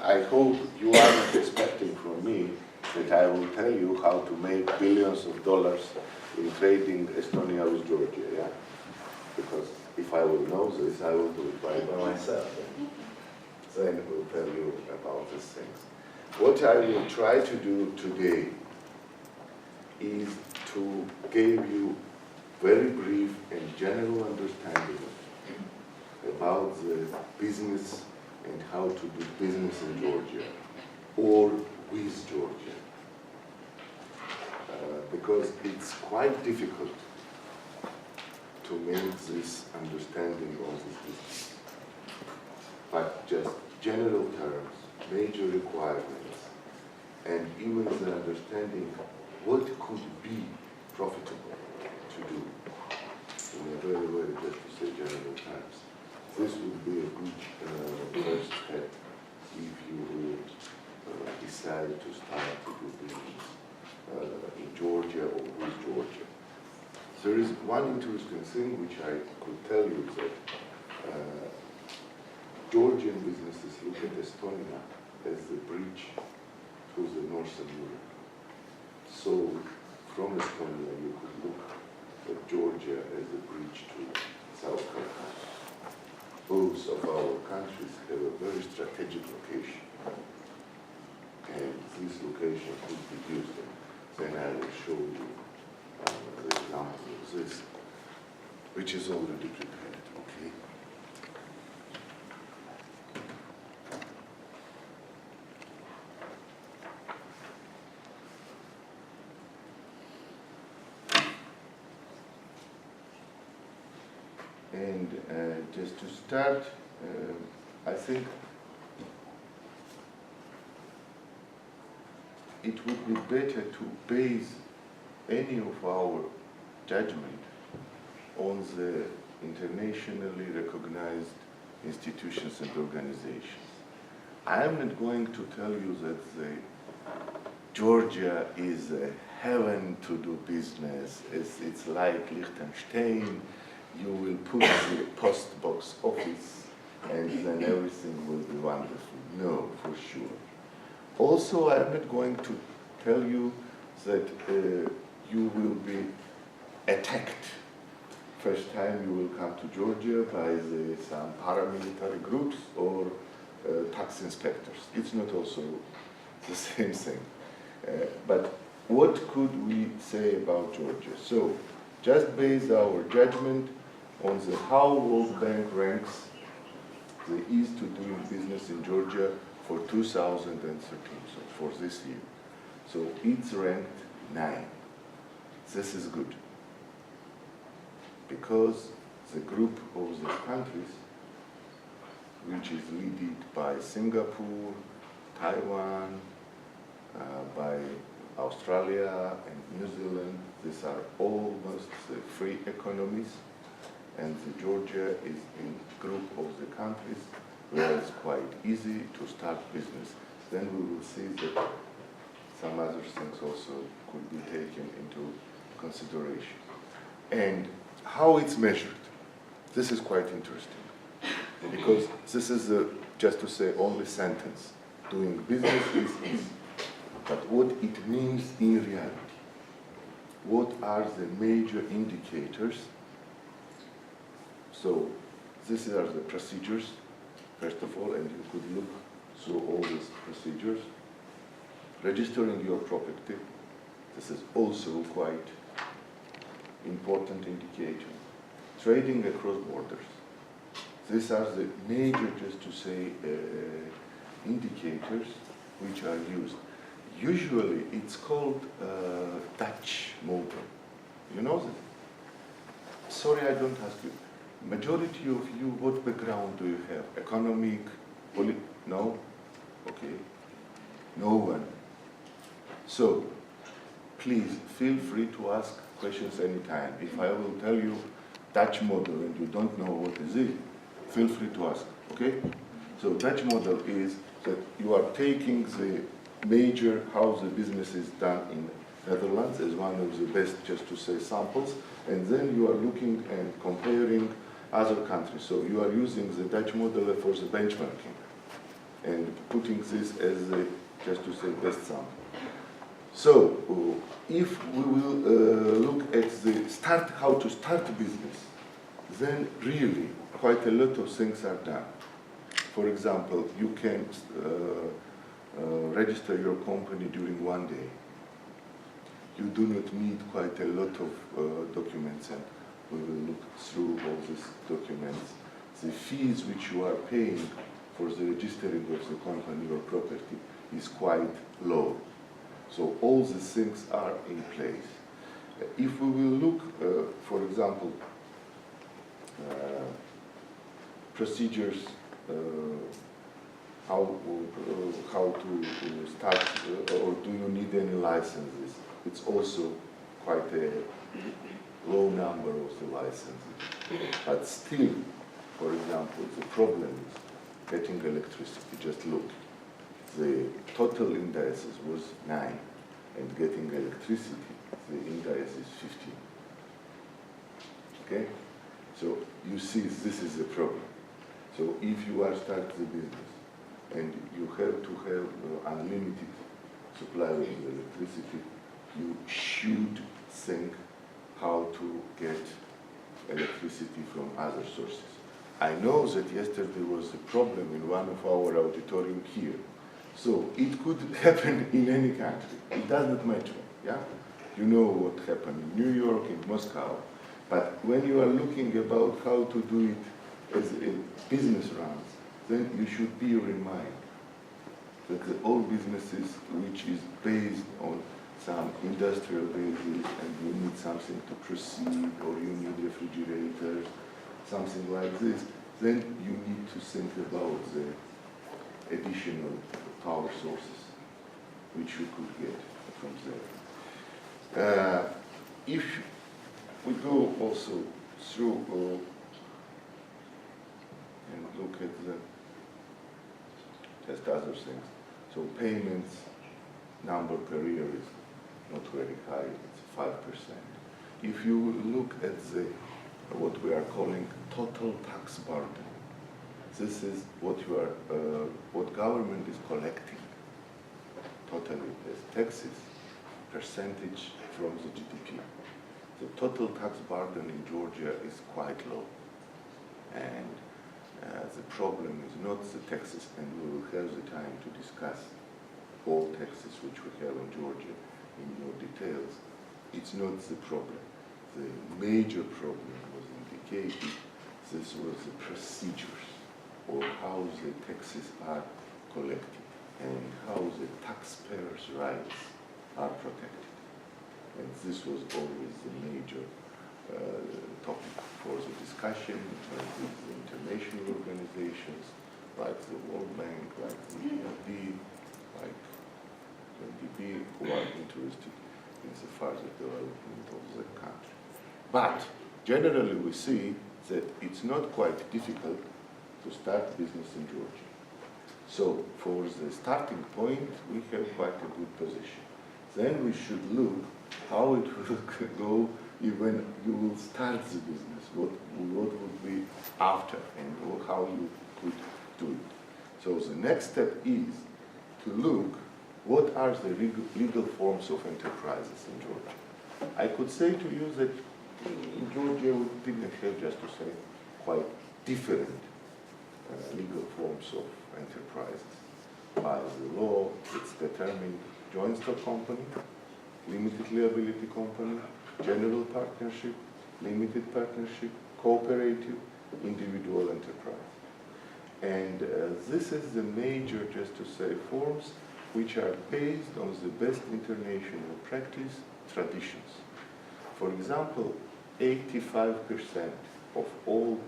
I hope you are not expecting from me that I will tell you how to make billions of dollars in trading Estonia with Georgia, yeah? Because if I will know this, I will do it by myself. Then I will tell you about these things. What I will try to do today is to give you very brief and general understanding about the business and how to do business in Georgia or with Georgia. Because it's quite difficult to make this understanding of this business. But just general terms, major requirements, and even the understanding what could be profitable to do in a very, just to say general terms. This would be a good first step if you would decide to start to do business in Georgia or with Georgia. There is one interesting thing which I could tell you that Georgian businesses look at Estonia as the bridge to the Northern Europe. So from Estonia you could look at Georgia as a bridge to South Caucasus. Both of our countries have a very strategic location. And this location could be used. Then I will show you the example of this, which is already prepared, okay? And just to start, I think it would be better to base any of our judgment on the internationally recognized institutions and organizations. I am not going to tell you that Georgia is a heaven to do business. It's like Liechtenstein. You will put the post box office and then everything will be wonderful. No, for sure. Also, I am not going to tell you that you will be attacked first time you will come to Georgia by some paramilitary groups or tax inspectors. It's not also the same thing. But what could we say about Georgia? So, just base our judgment on the how World Bank ranks the ease to doing business in Georgia for 2013, so for this year. So it's ranked 9. This is good. Because the group of the countries, which is led by Singapore, Taiwan, by Australia and New Zealand, these are almost free economies, and the Georgia is in group of the countries where it's quite easy to start business. Then we will see that some other things also could be taken into consideration. And how it's measured, this is quite interesting, because this is just to say only sentence. Doing business is easy. But what it means in reality, what are the major indicators? So these are the procedures, first of all, and you could look through all these procedures. Registering your property, this is also quite important indicator. Trading across borders. These are the major, just to say, indicators which are used. Usually it's called Dutch model. You know that? Sorry, I don't ask you. Majority of you, what background do you have? Economic, no? Okay. No one. So, please feel free to ask questions anytime. If I will tell you Dutch model and you don't know what is it, feel free to ask, okay? So Dutch model is that you are taking the major how the business is done in Netherlands as one of the best, just to say, samples, and then you are looking and comparing other countries. So you are using the Dutch model for the benchmarking. and putting this as a, just to say, best sample. So, if we will look at the start, how to start a business, then really quite a lot of things are done. For example, you can register your company during one day. You do not need quite a lot of documents, and we will look through all these documents. The fees which you are paying for the registering of the company or property is quite low. So all these things are in place. If we will look, for example, procedures, how to start, or do you need any licenses? It's also quite a low number of the licenses. But still, for example, the problem is getting electricity. Just look. The total indices was 9, and getting electricity, the index is 15. Okay? So you see this is a problem. So if you are starting the business and you have to have unlimited supply of electricity, you should think how to get electricity from other sources. I know that yesterday was a problem in one of our auditorium here. So it could happen in any country. It does not matter. Yeah? You know what happened in New York, in Moscow. But when you are looking about how to do it as a business runs, then you should bear in mind that all businesses which is based on some industrial basis, and you need something to proceed, or you need refrigerators, something like this, then you need to think about the additional power sources which you could get from there. If we go also through and look at the just other things. So payments number per year is not very high, it's 5%. If you look at the what we are calling total tax burden, this is what you are, what government is collecting totally as taxes, percentage from the GDP. The total tax burden in Georgia is quite low, and the problem is not the taxes, and we will have the time to discuss all taxes which we have in Georgia in more details. It's not the problem. The major problem was indicated. This was the procedures, or how the taxes are collected, and how the taxpayers' rights are protected. And this was always the major topic for the discussion with the international organizations, like the World Bank, like the EIB, like UNDP, who are interested in the further development of the country. But generally we see that it's not quite difficult to start business in Georgia. So for the starting point, we have quite a good position. Then we should look how it will go when you will start the business, what would be after, and how you could do it. So the next step is to look what are the legal forms of enterprises in Georgia. I could say to you that in Georgia we didn't have, just to say, quite different legal forms of enterprises. By the law, it's determined joint stock company, limited liability company, general partnership, limited partnership, cooperative, individual enterprise. And this is the major, just to say, forms which are based on the best international practice traditions. For example, 85% of all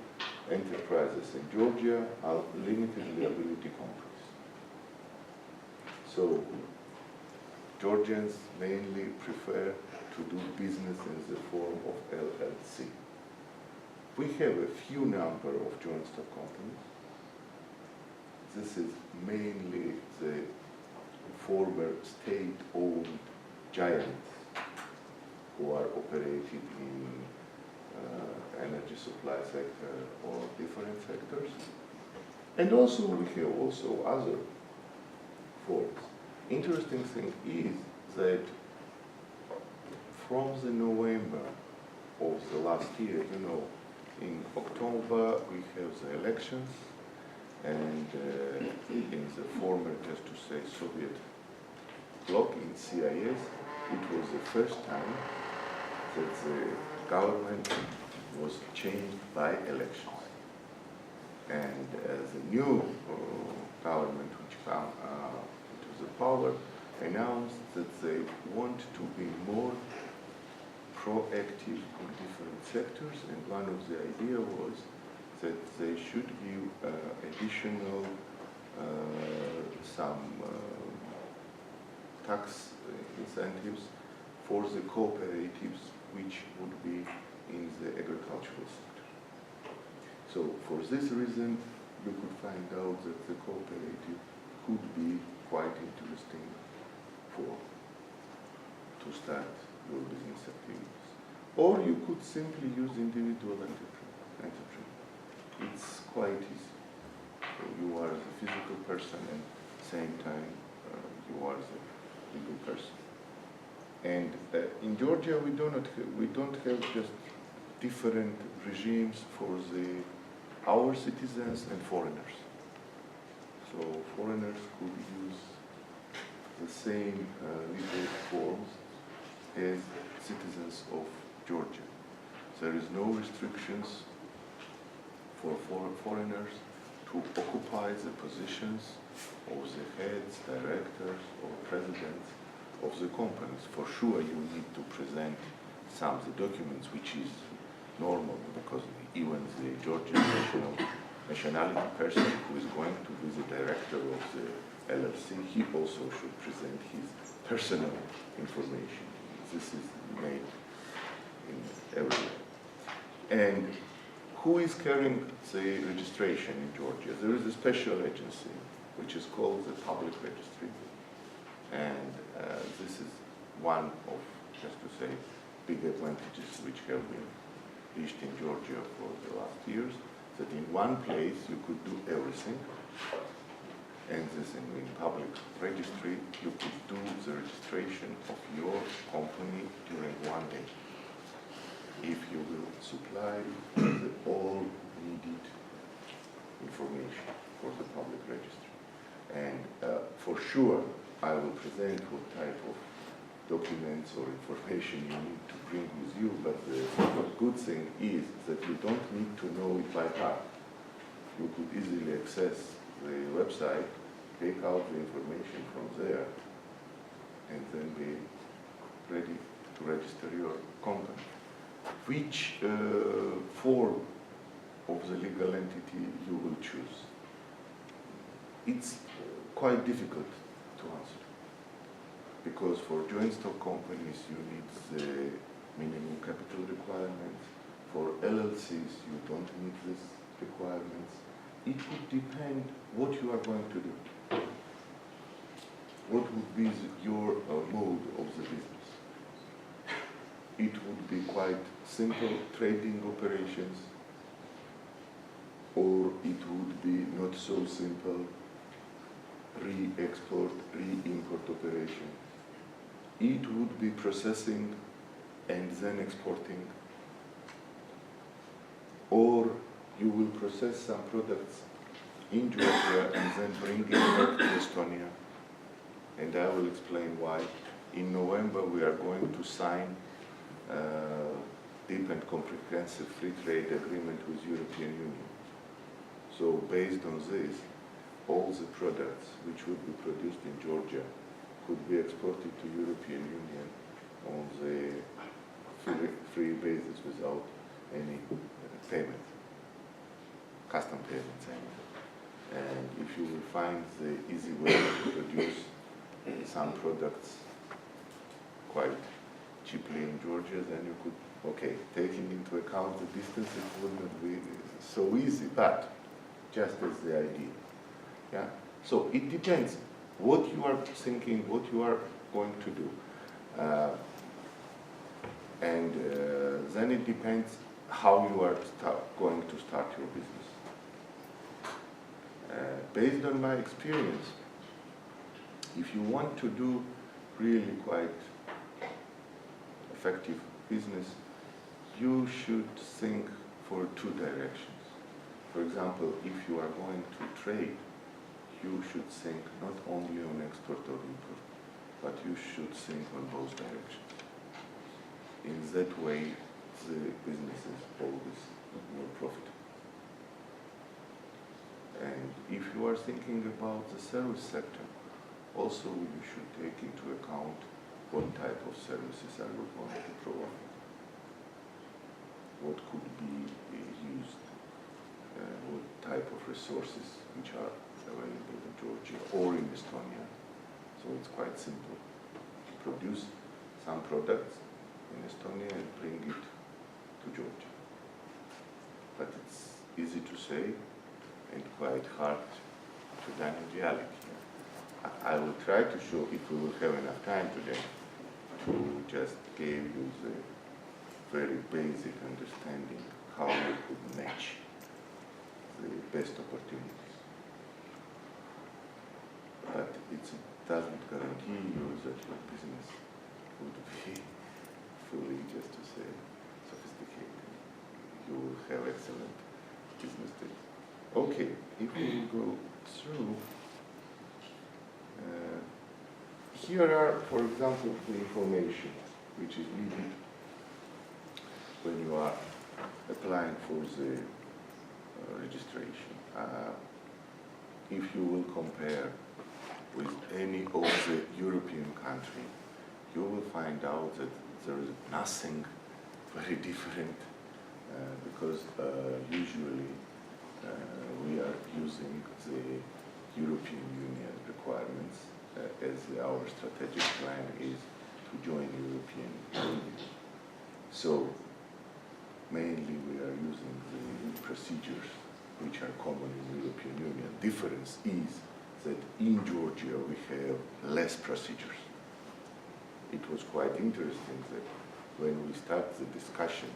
enterprises in Georgia are limited liability companies. So Georgians mainly prefer to do business in the form of LLC. We have a few number of joint stock companies. This is mainly the former state-owned giants who are operating in energy supply sector or different sectors. And also we have also other forms. Interesting thing is that from the November of the last year, in October we have the elections, and in the former, just to say, Soviet bloc in CIS, it was the first time that the government was changed by elections. And the new government which came into the power announced that they want to be more proactive in different sectors, and one of the idea was that they should give additional some tax incentives for the cooperatives which would be in the agricultural sector. So for this reason, you could find out that the cooperative could be quite interesting to start your business activities. Or you could simply use individual entrepreneur. It's quite easy. So you are the physical person and same time you are the legal person. And in Georgia we don't have just different regimes for our citizens and foreigners. So foreigners could use the same legal forms as citizens of Georgia. There is no restrictions for foreigners to occupy the positions of the heads, directors, or presidents of the companies. For sure, you need to present some of the documents, which is normal, because even the Georgian nationality person who is going to be the director of the LLC, he also should present his personal information. This is made in everywhere. And who is carrying the registration in Georgia? There is a special agency which is called the Public Registry. And this is one of, just to say, big advantages which have been reached in Georgia for the last years, that in one place you could do everything. And this in public registry, you could do the registration of your company during one day, if you will supply the all needed information for the public registry. And for sure, I will present what type of documents or information you need to bring with you, but the good thing is that you don't need to know it by heart. You could easily access the website, take out the information from there, and then be ready to register your company. Which form of the legal entity you will choose? It's quite difficult to answer, because for joint stock companies you need the minimum capital requirements. For LLCs you don't need these requirements. It would depend what you are going to do. What would be your mode of the business? It would be quite simple trading operations, or it would be not so simple re-export, re-import operation. It would be processing and then exporting, or you will process some products in Georgia and then bring it back to Estonia. And I will explain why. In November we are going to sign deep and comprehensive free trade agreement with European Union. So based on this, all the products which would be produced in Georgia could be exported to European Union on the free basis without any payment, custom payments. And if you will find the easy way to produce some products quite cheaply in Georgia, then you could, okay, taking into account the distance, it would not be so easy, but just as the idea. Yeah. So it depends what you are thinking, what you are going to do. And then it depends how you are going to start your business. But based on my experience, if you want to do really quite effective business, you should think for two directions. For example, if you are going to trade, you should think not only on export or import, but you should think on both directions. In that way, the business is always more profitable. And if you are thinking about the service sector, also you should take into account what type of services are you going to provide, what could be used, what type of resources which are available in Georgia or in Estonia. So it's quite simple. Produce some products in Estonia and bring it to Georgia. But it's easy to say and quite hard to done in reality. I will try to show, if we will have enough time today, to just give you the very basic understanding how we could match the best opportunities. But it doesn't guarantee you that your business would be fully, just to say, sophisticated. You will have excellent business days. Okay, if we go through, here are, for example, the information which is needed when you are applying for the registration. If you will compare with any of the European country, you will find out that there is nothing very different because usually we are using the European Union requirements as our strategic plan is to join European Union. So mainly we are using the procedures which are common in the European Union. Difference is that in Georgia we have less procedures. It was quite interesting that when we start the discussion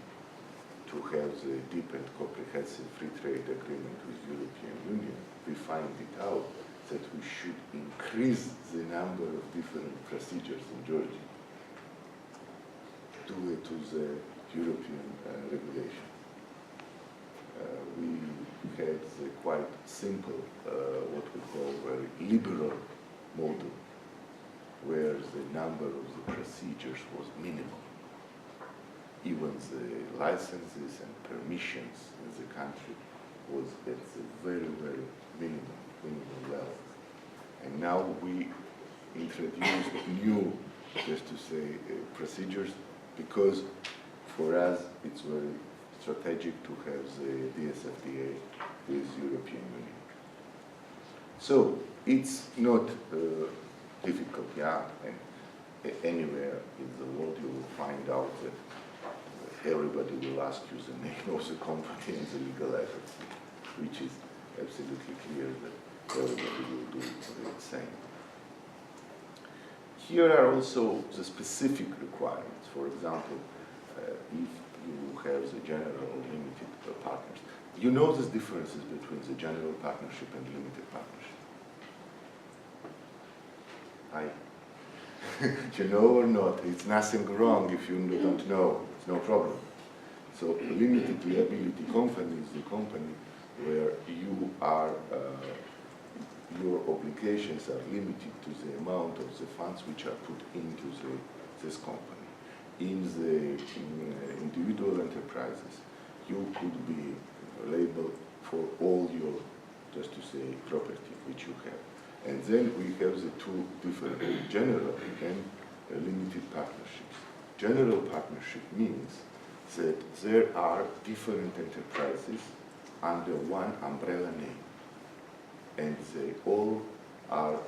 to have the deep and comprehensive free trade agreement with European Union, we find it out that we should increase the number of different procedures in Georgia due to the European regulation. We had the quite simple, what we call very liberal model, where the number of the procedures was minimal. Even the licenses and permissions in the country was at the very, very minimum level. And now we introduced new, just to say, procedures, because for us it's very strategic to have the DSFTA with European Union. So it's not difficult, yeah, and anywhere in the world you will find out that everybody will ask you the name of the company and the legal address, which is absolutely clear that everybody will do the same. Here are also the specific requirements. For example, if you have the general or limited partners. You know the differences between the general partnership and limited partnership? You know or not? It's nothing wrong if you don't know. It's no problem. So a limited liability company is the company where you are, your obligations are limited to the amount of the funds which are put into this company. In the individual enterprises, you could be liable for all your, just to say, property which you have. And then we have the two different, general and limited partnerships. General partnership means that there are different enterprises under one umbrella name. And they all are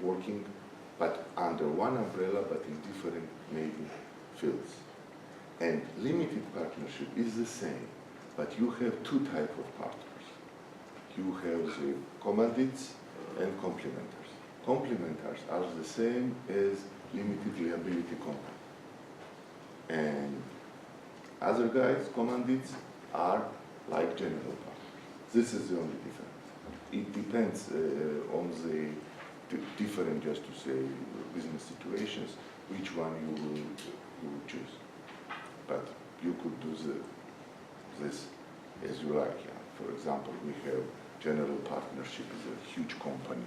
working, but under one umbrella, but in different maybe fields. And limited partnership is the same, but you have two types of partners. You have the commandites and complementars. Complementars are the same as limited liability company. And other guys, commandites, are like general partners. This is the only difference. it depends on the different, just to say, business situations, which one you will choose. But you could do this as you like. Yeah. For example, we have General Partnership is a huge company,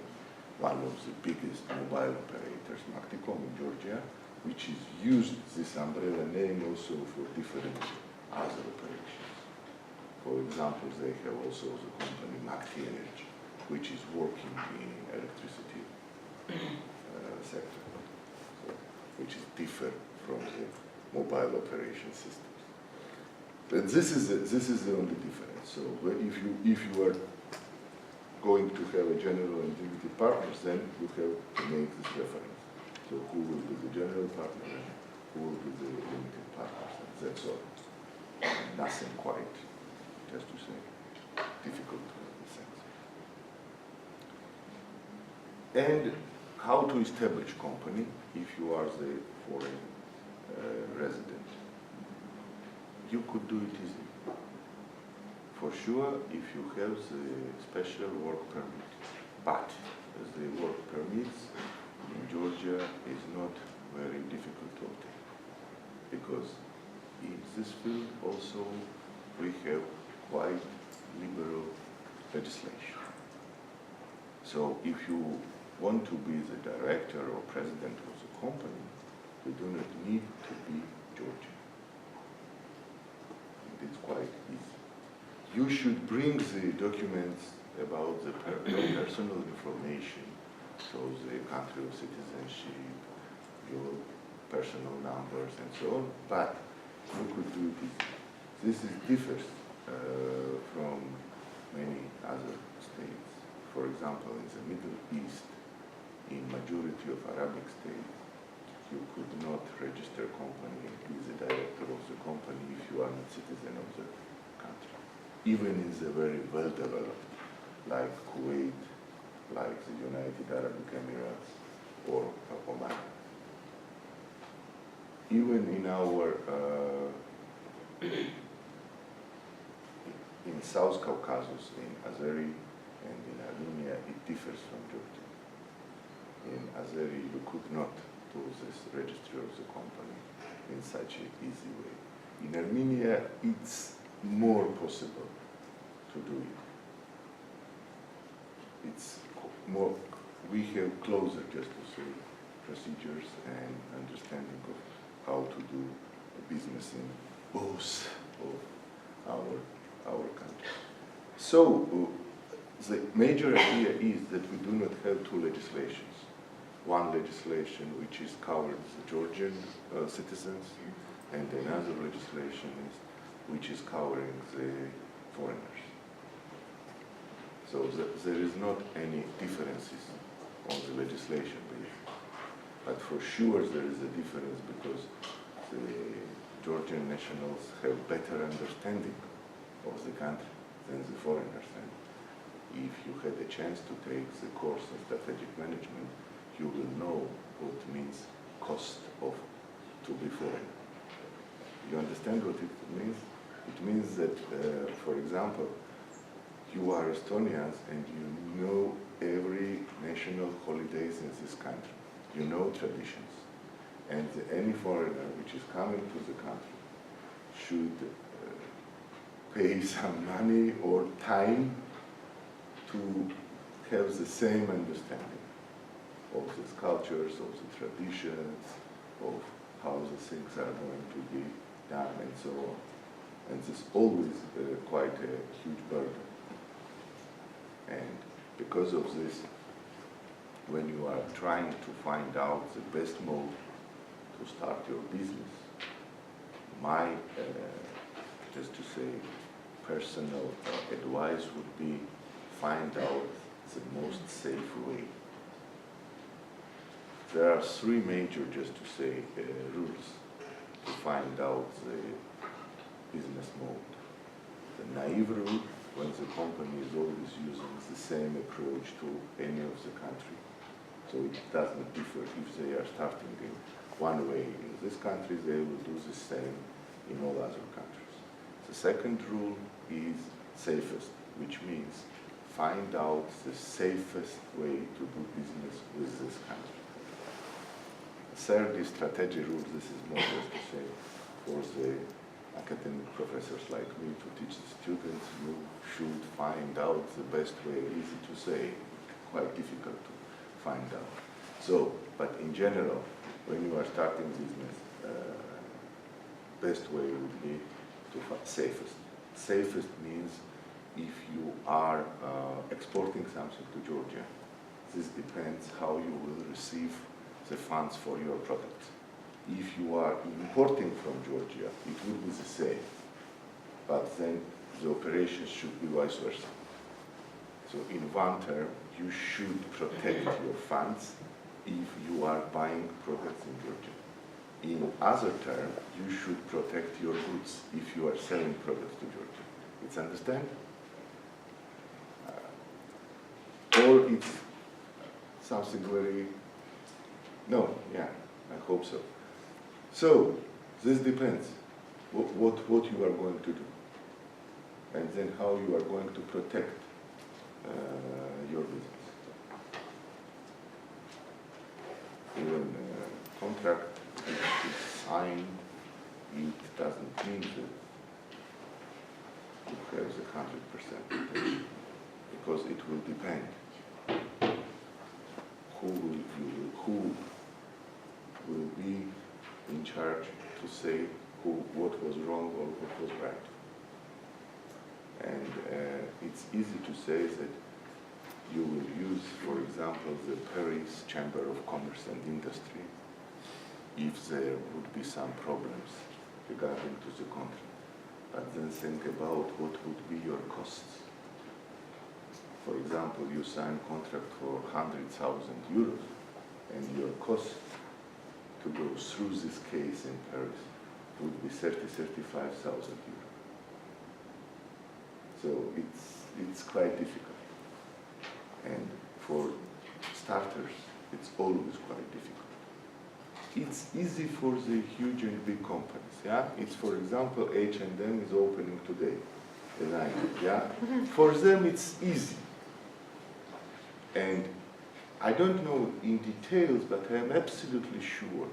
one of the biggest mobile operators, Macticom in Georgia, which is used this umbrella name also for different other operations. For example, they have also the company Macti Energy, which is working in electricity sector, so, which is different from the mobile operation systems. But this is the only difference. So if you are going to have a general and limited partners, then you have to make this reference. So who will be the general partner and who will be the limited partners? And that's all. Nothing quite, just to say, difficult in a sense. And how to establish company if you are the foreign resident? You could do it easily. For sure, if you have the special work permit. But the work permits in Georgia is not very difficult to obtain, because in this field also we have quite liberal legislation. So if you want to be the director or president of the company, you do not need to be Georgian. And it's quite easy. You should bring the documents about the personal information, so the country of citizenship, your personal numbers and so on, but you could do it easily. This differs from many other states. For example, in the Middle East, in majority of Arabic states, you could not register a company and be the director of the company if you are not citizen of the country. Even in the very well-developed, like Kuwait, like the United Arab Emirates, or Oman. Even in our, in South Caucasus, in Azeri and in Armenia, it differs from Georgia. In Azeri, you could not do this registry of the company in such an easy way. In Armenia, it's more possible to do it. It's more, we have closer, just to say, procedures and understanding of how to do business in both of our countries. So the major idea is that we do not have two legislations. One legislation which is covering the Georgian citizens, and another legislation which is covering the foreigners. So there is not any differences on the legislation base. But for sure there is a difference because the Georgian nationals have better understanding of the country than the foreigners. And if you had a chance to take the course in strategic management, you will know what it means cost of to be foreign. You understand what it means? It means that, for example, you are Estonians and you know every national holidays in this country. You know traditions. And any foreigner which is coming to the country should pay some money or time to have the same understanding of the cultures, of the traditions, of how the things are going to be done and so on. And this is always quite a huge burden. And because of this, when you are trying to find out the best mode to start your business, my, just to say, personal advice would be find out the most safe way. There are three major, just to say, rules to find out the business mode. The naive route, when the company is always using the same approach to any of the country. So it doesn't differ if they are starting in one way in this country, they will do the same in all other countries. The second rule is safest, which means find out the safest way to do business with this country. Third is strategy rules. This is more or less to say for the academic professors like me to teach the students, you should find out the best way. Easy to say, quite difficult to find out. So, but in general, when you are starting business, best way would be to find safest. Safest means if you are exporting something to Georgia, this depends how you will receive the funds for your products. If you are importing from Georgia, it will be the same, but then the operations should be vice versa. So in one term, you should protect your funds if you are buying products in Georgia. In other terms, you should protect your goods if you are selling products to Georgia. It's understand? Or it's something very, no, yeah, I hope so. So, this depends what you are going to do, and then how you are going to protect your business. Even a contract is signed, it doesn't mean that you have the 100% protection, because it will depend who will be in charge to say what was wrong or what was right. And it's easy to say that you will use, for example, the Paris Chamber of Commerce and Industry if there would be some problems regarding to the contract. But then think about what would be your costs. For example, you sign a contract for 100,000 euros, and your cost to go through this case in Paris would be 35,000 euros. So it's quite difficult. And for starters, it's always quite difficult. It's easy for the huge and big companies. Yeah, it's, for example, H&M is opening today, yeah. For them, it's easy. And I don't know in details, but I am absolutely sure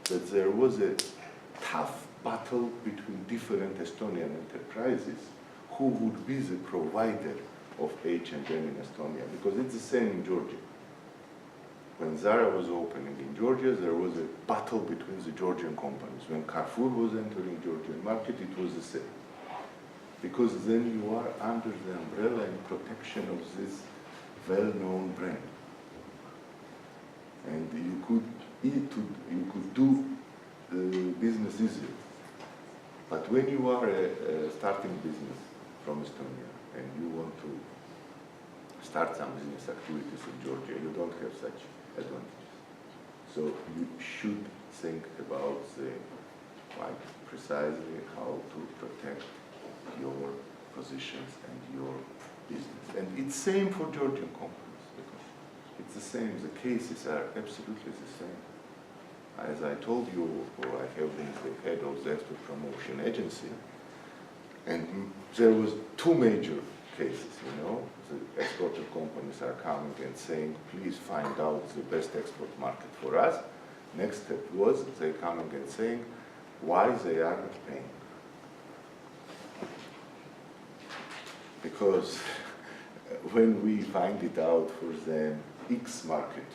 that there was a tough battle between different Estonian enterprises who would be the provider of H&M in Estonia, because it's the same in Georgia. When Zara was opening in Georgia, there was a battle between the Georgian companies. When Carrefour was entering Georgian market, it was the same. Because then you are under the umbrella and protection of this well-known brand. And you could do business easier. But when you are starting business from Estonia and you want to start some business activities in Georgia, you don't have such advantages. So you should think about quite precisely how to protect your positions and your business. And it's same for Georgian companies, because it's the same. The cases are absolutely the same. As I told you, I have been the head of the export promotion agency, and there was two major cases, you know. The exporter companies are coming and saying, please find out the best export market for us. Next step was they coming and saying why they are not paying. Because when we find it out for them X market,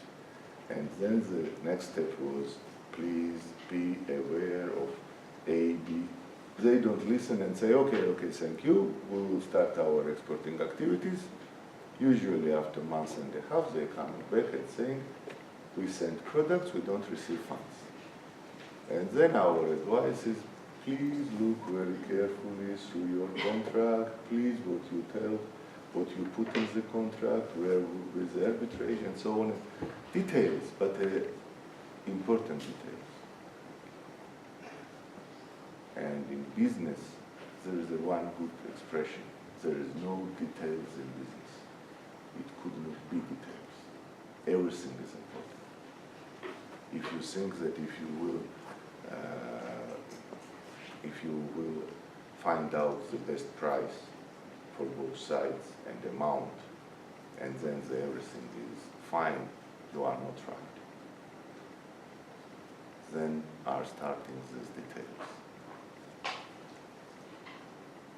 and then the next step was, please be aware of A, B. They don't listen and say, okay, thank you, we will start our exporting activities. Usually after a month and a half, they come back and saying, we send products, we don't receive funds. And then our advice is, please look very carefully through your contract, please what you tell, what you put in the contract, where with the arbitration and so on. Details, but important details. And in business, there is one good expression. There is no details in business. It could not be details. Everything is important. If you think that if you will find out the best price for both both sides and amount, and then everything is fine, you are not right. Then are starting these details.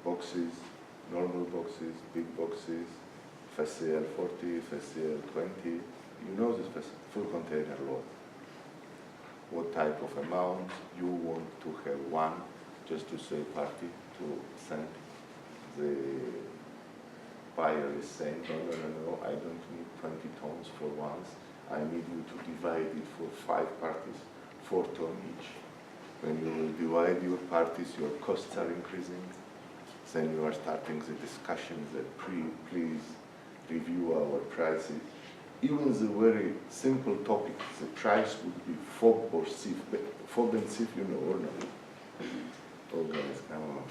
Boxes, normal boxes, big boxes, FSCL 40, FSCL 20, you know this full container load. What type of amount you want to have one, just to say party to send. The buyer is saying, no, I don't need 20 tons for once. I need you to divide it for 5 parties, 4 tons each. When you will divide your parties, your costs are increasing. Then you are starting the discussions that please review our prices. Even the very simple topic, the price would be FOB or SIF. FOB and SIF, you know, or not? Oh guys, come on.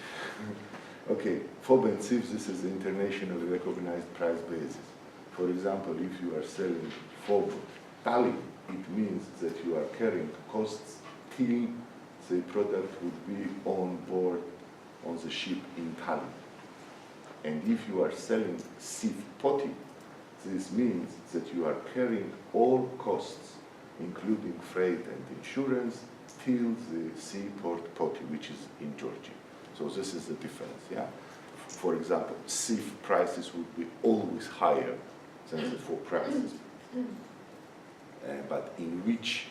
Okay, FOB and SIF, this is the internationally recognized price basis. For example, if you are selling FOB Tallinn, it means that you are carrying costs till the product would be on board on the ship in Tallinn. And if you are selling SIF Poti, this means that you are carrying all costs, including freight and insurance, till the seaport Poti, which is in Georgia. So this is the difference, yeah? For example, SIF prices would be always higher than the FOB prices. But in which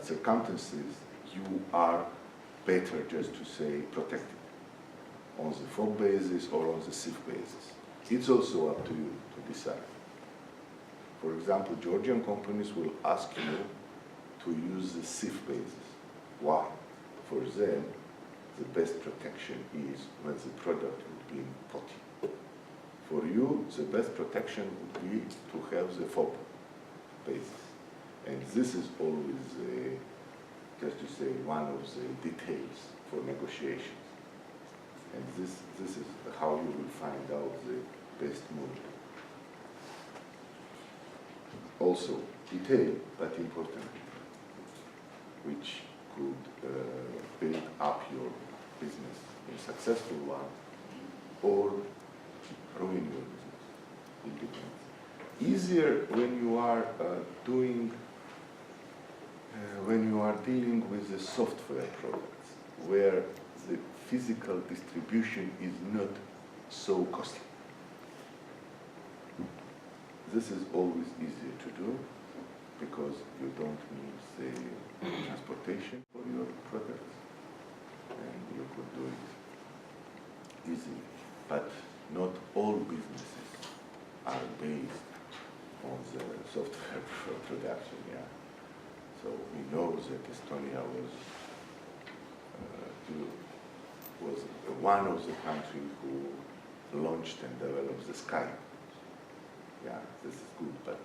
circumstances you are better, just to say, protected on the FOB basis or on the SIF basis. It's also up to you to decide. For example, Georgian companies will ask you to use the SIF basis. Why? For them, the best protection is when the product would be in Poti. For you, the best protection would be to have the FOB basis. And this is always, just to say, one of the details for negotiations. And this is how you will find out the best move. Also, detail, but important, which could build up your business in a successful one or ruin your business. It depends. Easier when you are when you are dealing with the software products, where the physical distribution is not so costly. This is always easier to do because you don't need the transportation for your products, and you could do it easily. But not all businesses are based on the software production, yeah. So we know that Estonia was one of the countries who launched and developed the Skype. Yeah, this is good, but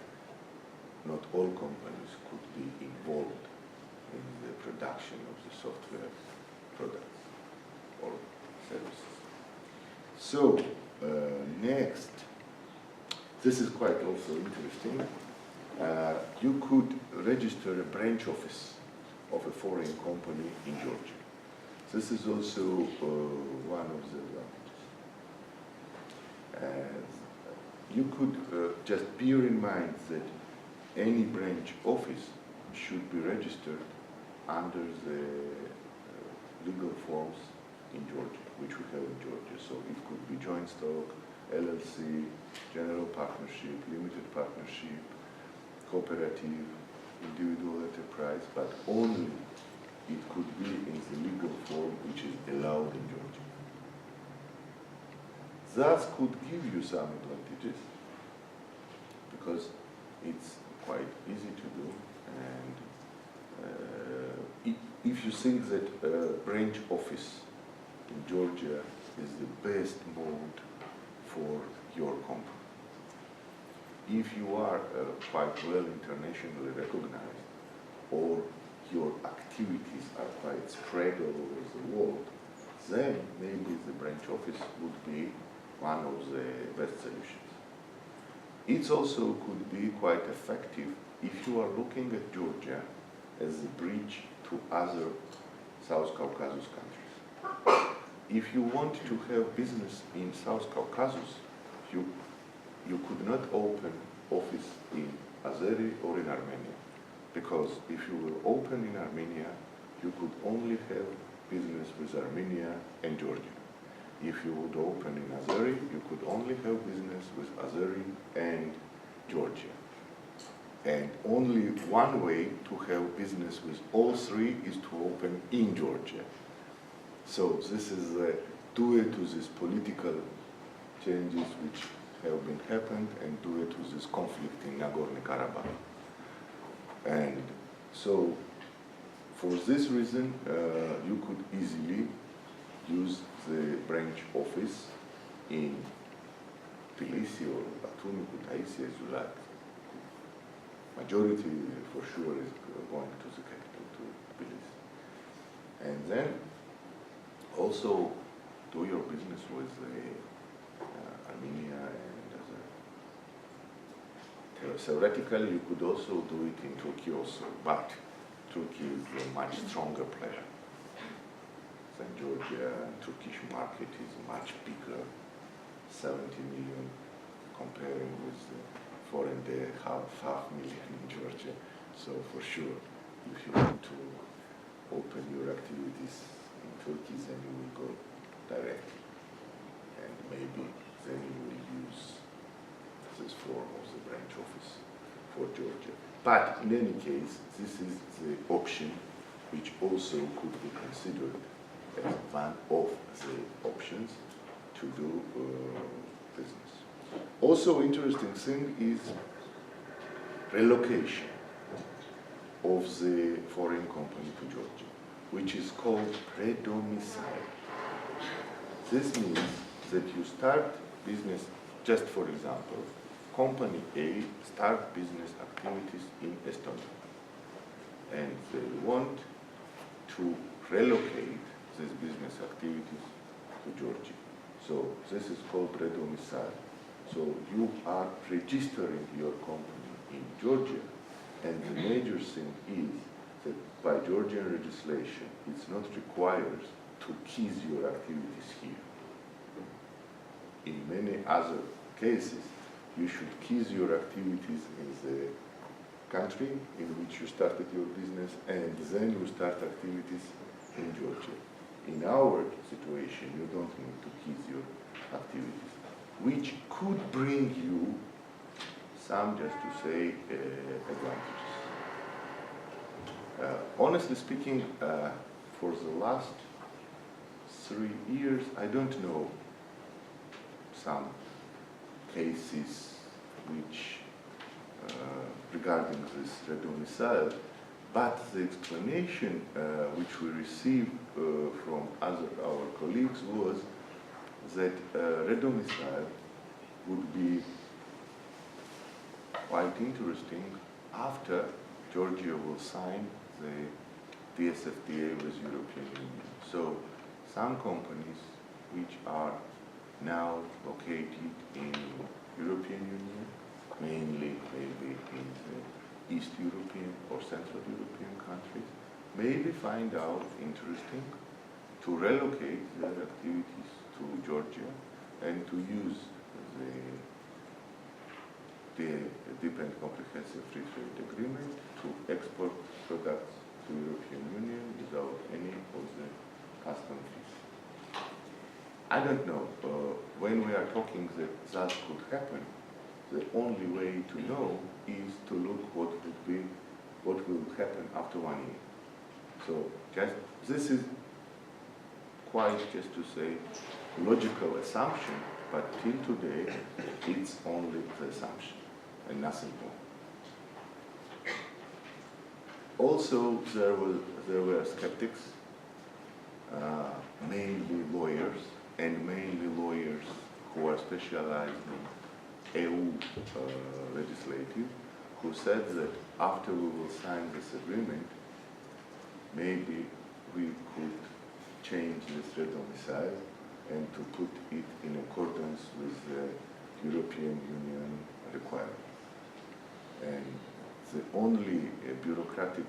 not all companies could be involved in the production of the software products or services. So, next, this is quite also interesting. You could register a branch office of a foreign company in Georgia. This is also one of the advantages. You could just bear in mind that any branch office should be registered under the legal forms in Georgia, which we have in Georgia. So it could be joint stock, LLC, general partnership, limited partnership, cooperative, individual enterprise, but only it could be in the legal form which is allowed in Georgia. That could give you some advantages because it's quite easy to do, and if you think that a branch office in Georgia is the best mode for your company, if you are quite well internationally recognized or your activities are quite spread all over the world, then maybe the branch office would be one of the best solutions. It also could be quite effective if you are looking at Georgia as a bridge to other South Caucasus countries. if you want to have business in South Caucasus, you could not open office in Azeri or in Armenia. Because if you will open in Armenia, you could only have business with Armenia and Georgia. If you would open in Azeri, you could only have business with Azeri and Georgia. And only one way to have business with all three is to open in Georgia. So this is due to these political changes which have been happened and due to this conflict in Nagorno-Karabakh. And so for this reason, you could easily use the branch office in Tbilisi or Batumi, Kutaisi, as you like. Majority, for sure, is going to the capital, to Tbilisi. And then also do your business with Armenia and other. Theoretically, you could also do it in Turkey also, but Turkey is a much stronger player than Georgia. Turkish market is much bigger, 70 million, comparing with the foreign there, half million in Georgia. So for sure, if you want to open your activities in Turkey, then you will go directly. And maybe then you will use this form of the branch office for Georgia. But in any case, this is the option which also could be considered as one of the options to do business. Also interesting thing is relocation of the foreign company to Georgia, which is called redomicile. This means that you start business, just for example, company A start business activities in Estonia, and they want to relocate these business activities to Georgia. So this is called redomicile. So you are registering your company in Georgia, and the major thing is that by Georgian legislation, it's not required to cease your activities here. In many other cases, you should cease your activities in the country in which you started your business, and then you start activities in Georgia. In our situation, you don't need to cease your activities, which could bring you some, just to say, advantages. Honestly speaking, for the last 3 years, I don't know some cases which regarding this redomicile, but the explanation which we received from our colleagues was that redomicile would be quite interesting after Georgia will sign the DSFTA with European Union. So some companies which are now located in European Union, mainly maybe in the East European or Central European countries, maybe find out interesting to relocate their activities to Georgia and to use the Deep and Comprehensive Free Trade Agreement to export products to European Union without any of the custom fees. I don't know, when we are talking that that could happen, the only way to know is to look what will happen after 1 year. So this is quite, just to say, logical assumption, but till today, it's only the assumption and nothing more. Also, there were skeptics, mainly lawyers, and mainly lawyers who are specialized in EU legislative, who said that after we will sign this agreement, maybe we could change this redomicile and to put it in accordance with the European Union requirements. And the only bureaucratic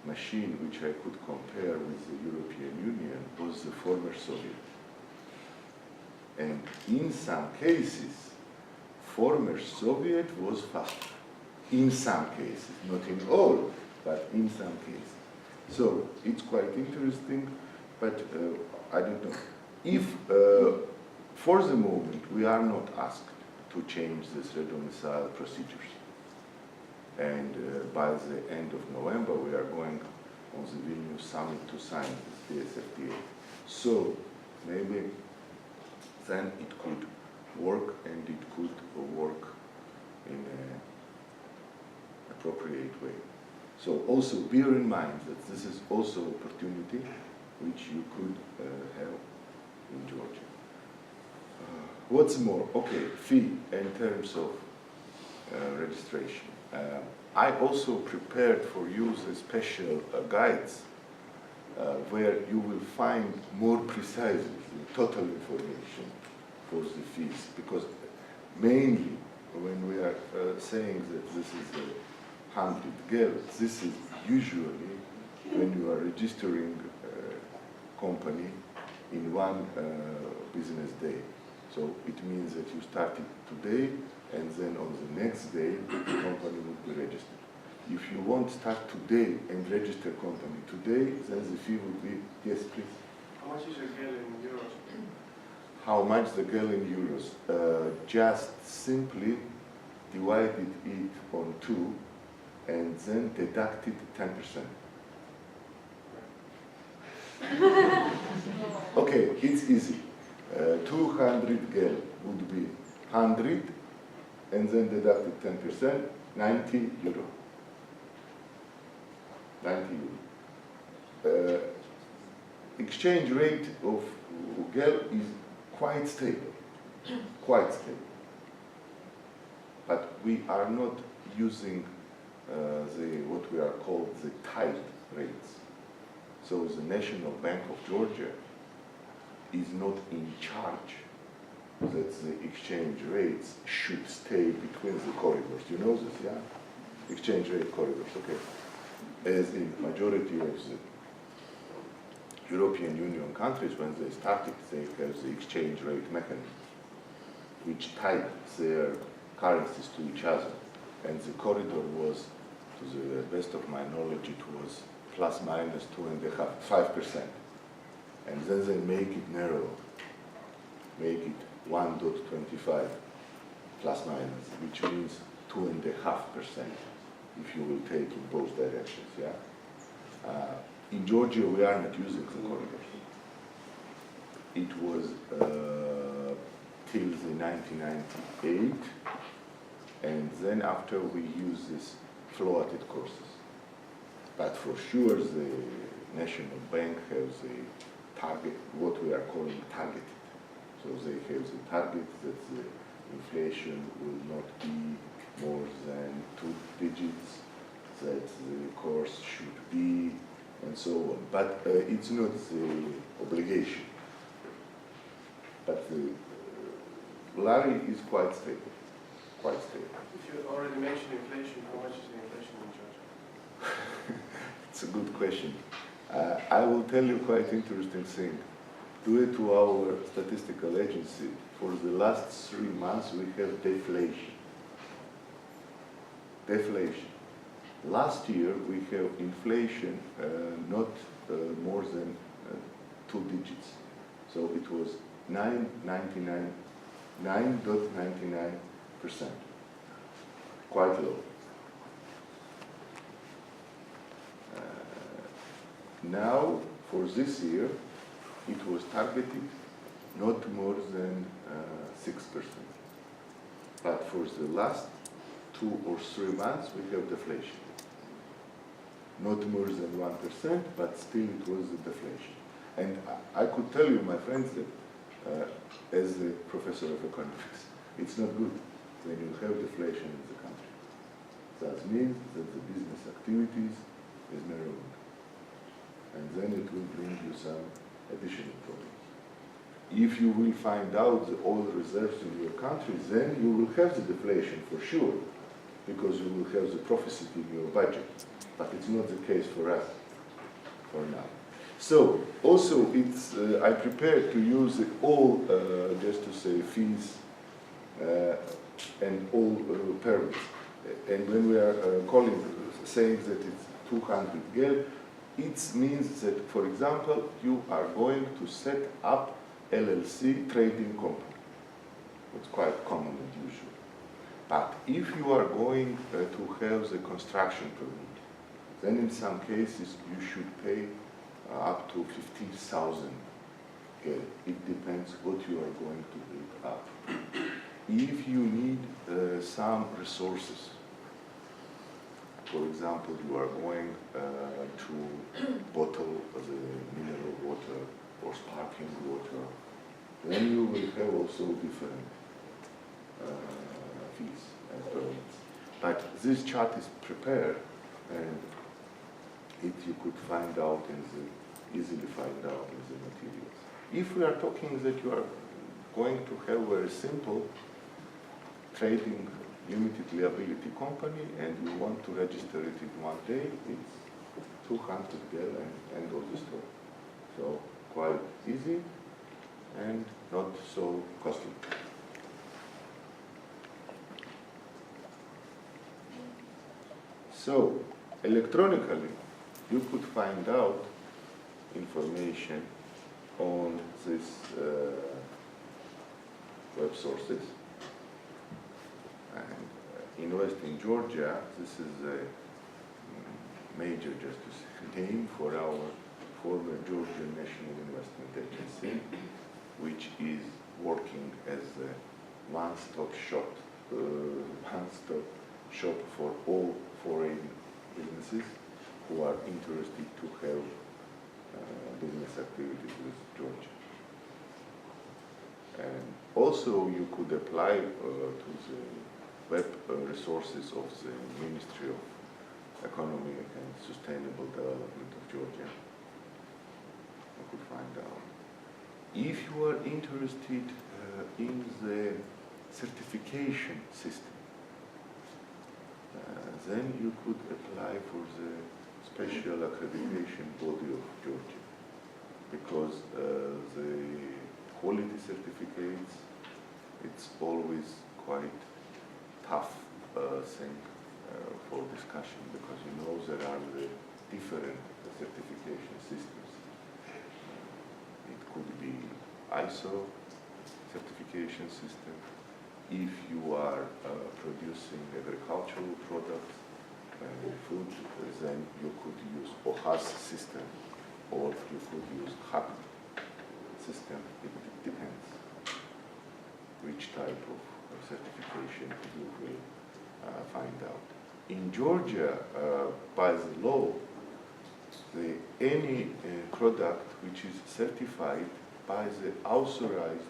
machine which I could compare with the European Union was the former Soviet. And in some cases, former Soviet was faster. In some cases, not in all, but in some cases. So it's quite interesting, but I don't know. If, for the moment, we are not asked to change this redomicile procedures, and by the end of November, we are going on the Vilnius summit to sign this DSFTA. So maybe then it could work, and it could work in an appropriate way. So also bear in mind that this is also an opportunity which you could have in Georgia. What's more? Okay, fee in terms of registration. I also prepared for you the special guides where you will find more precisely the total information for the fees, because mainly when we are saying that this is a 100 gel, this is usually when you are registering a company in one business day. So it means that you started today, and then on the next day, the company will be registered. If you won't start today and register company today, then the fee will be, yes, please. How much is a gel in euros? How much the gel in euros? Just simply divided it on 2 and then deducted 10%. Okay, it's easy. 200 gel would be 100 and then deducted 10%, 90 euro. 90 euro. Exchange rate of gel is quite stable, quite stable. But we are not using what we are called the tied rates. So the National Bank of Georgia is not in charge that the exchange rates should stay between the corridors. You know this, yeah? Exchange rate corridors, okay. As in majority of the European Union countries, when they started, they have the exchange rate mechanism, which tied their currencies to each other. And the corridor was, to the best of my knowledge, it was plus minus 2.5%, 5%. And then they make it narrow, make it 1.25 plus minus, which means 2.5% if you will take in both directions, yeah? In Georgia, we are not using the corridors. It was till the 1998, and then after we use this floated courses. But for sure, the National Bank has a target, what we are calling targeted. So they have the target that the inflation will not be more than 2 digits, that the course should be, and so on. But it's not the obligation. But the lari is quite stable, quite stable. If you already mentioned inflation, how much is the inflation in Georgia? It's a good question. I will tell you quite interesting thing. Due to our statistical agency, for the last 3 months we have deflation. Deflation. Last year we have inflation not more than 2 digits. So it was 9.99%. Quite low. Now, for this year, it was targeted not more than 6%. But for the last 2 or 3 months, we have deflation. Not more than 1%, but still it was a deflation. And I could tell you, my friends, that as a professor of economics, it's not good when you have deflation in the country. That means that the business activities is narrowing. And then it will bring you some additional problems. If you will find out the oil reserves in your country, then you will have the deflation for sure, because you will have the prophecy in your budget. but it's not the case for us for now. So also it's I prepared to use all just to say fees and all permits. And when we are saying that it's 200 gel, it means that, for example, you are going to set up LLC trading company. It's quite common and usual. But if you are going to have the construction permit, then in some cases you should pay up to 15,000 gel. It depends what you are going to build up. If you need some resources, for example, you are going to bottle the mineral water or sparkling water, then you will have also different fees and permits. But this chart is prepared, and it you could find out easily find out in the materials. If we are talking that you are going to have a very simple trading limited liability company and you want to register it in one day, it's 200 gel and end of the story. So quite easy and not so costly. So electronically, you could find out information on these web sources. And Invest in Georgia, this is a major justice name for our former Georgian National Investment Agency, which is working as a one-stop shop for all foreign businesses who are interested to have business activities with Georgia. And also you could apply to the web resources of the Ministry of Economic and Sustainable Development of Georgia. You could find out. If you are interested in the certification system, then you could apply for the special accreditation body of Georgia, because the quality certificates, it's always quite tough thing for discussion, because you know there are the different certification systems. It could be ISO certification system. If you are producing agricultural products and food, then you could use OHAS system, or you could use HAC system. It depends which type of certification you will find out. In Georgia, by the law, any product which is certified by the authorized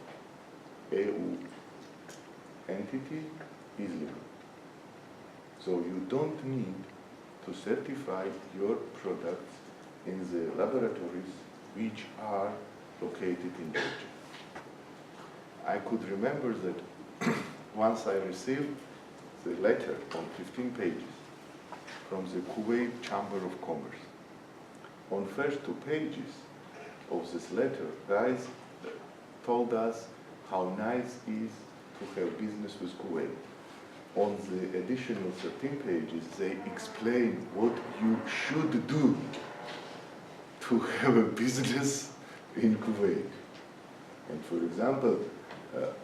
EU entity is legal. So you don't need to certify your products in the laboratories which are located in Georgia. I could remember that once I received the letter on 15 pages from the Kuwait Chamber of Commerce. On first 2 pages of this letter, guys told us how nice it is to have business with Kuwait. On the additional 13 pages, they explain what you should do to have a business in Kuwait. And for example,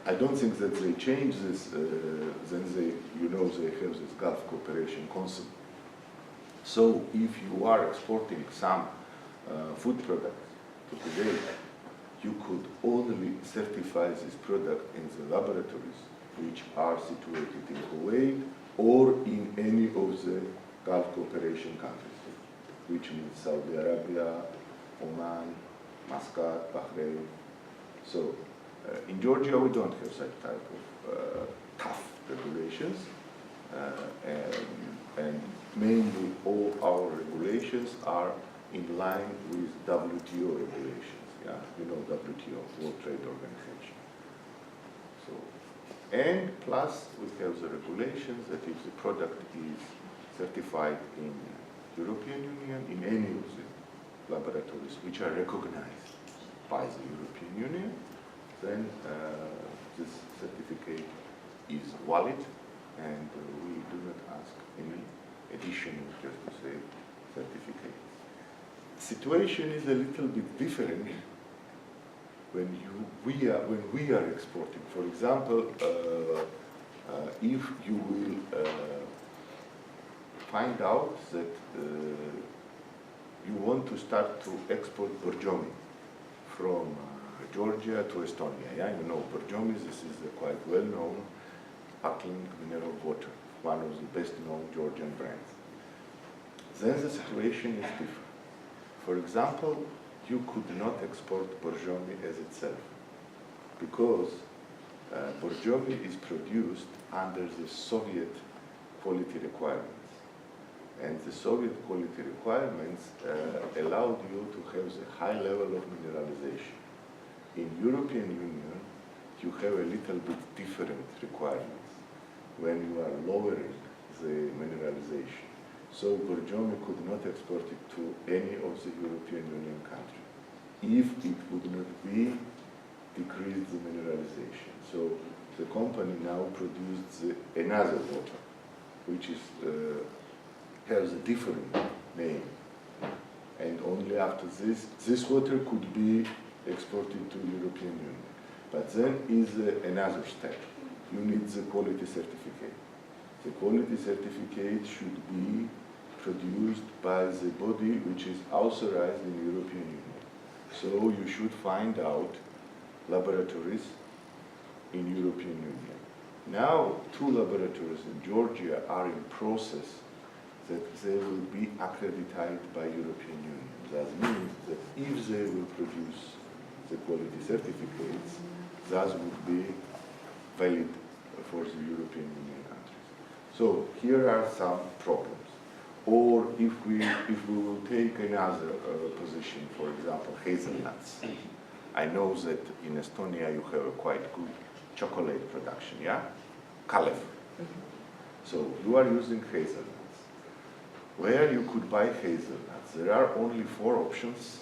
I don't think that they change this, then they have this Gulf Cooperation Council. So if you are exporting some food products to Kuwait, you could only certify this product in the laboratories which are situated in Kuwait or in any of the Gulf Cooperation countries, which means Saudi Arabia, Oman, Muscat, Bahrain. So in Georgia, we don't have such type of tough regulations, and mainly all our regulations are in line with WTO regulations. Yeah, you know WTO, World Trade Organization. So, and plus we have the regulations that if the product is certified in European Union, in any of the laboratories which are recognized by the European Union, then this certificate is valid, and we do not ask any additional, just to say, certificate. Situation is a little bit different when we are exporting. For example, if you will find out that you want to start to export Borjomi from Georgia to Estonia. Yeah, you know Borjomi, this is a quite well-known sparkling mineral water, one of the best-known Georgian brands. Then the situation is different. For example, you could not export Borjomi as itself because Borjomi is produced under the Soviet quality requirements. And the Soviet quality requirements allowed you to have the high level of mineralization. In European Union, you have a little bit different requirements when you are lowering the mineralization. So Borjomi could not export it to any of the European Union countries if it would not be decreased the mineralization. So the company now produced another water, which is has a different name. And only after this water could be exported to European Union. But then is another step. You need the quality certificate. The quality certificate should be produced by the body which is authorized in European Union. So you should find out laboratories in European Union. Now, 2 laboratories in Georgia are in process that they will be accredited by European Union. That means that if they will produce the quality certificates, that would be valid for the European Union countries. So here are some problems. Or if we will take another position, for example, hazelnuts. I know that in Estonia you have a quite good chocolate production, yeah? Kalev. So you are using hazelnuts. Where you could buy hazelnuts, there are only 4 options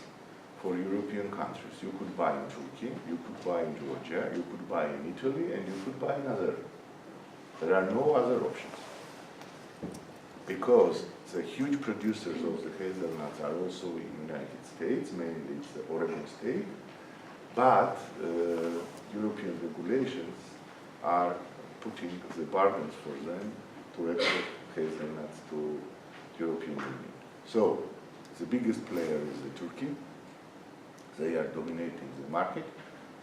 for European countries. You could buy in Turkey, you could buy in Georgia, you could buy in Italy, and you could buy in other. There are no other options. Because the huge producers of the hazelnuts are also in the United States, mainly it's the Oregon State, but European regulations are putting the burdens for them to export hazelnuts to European Union. So the biggest player is Turkey. They are dominating the market.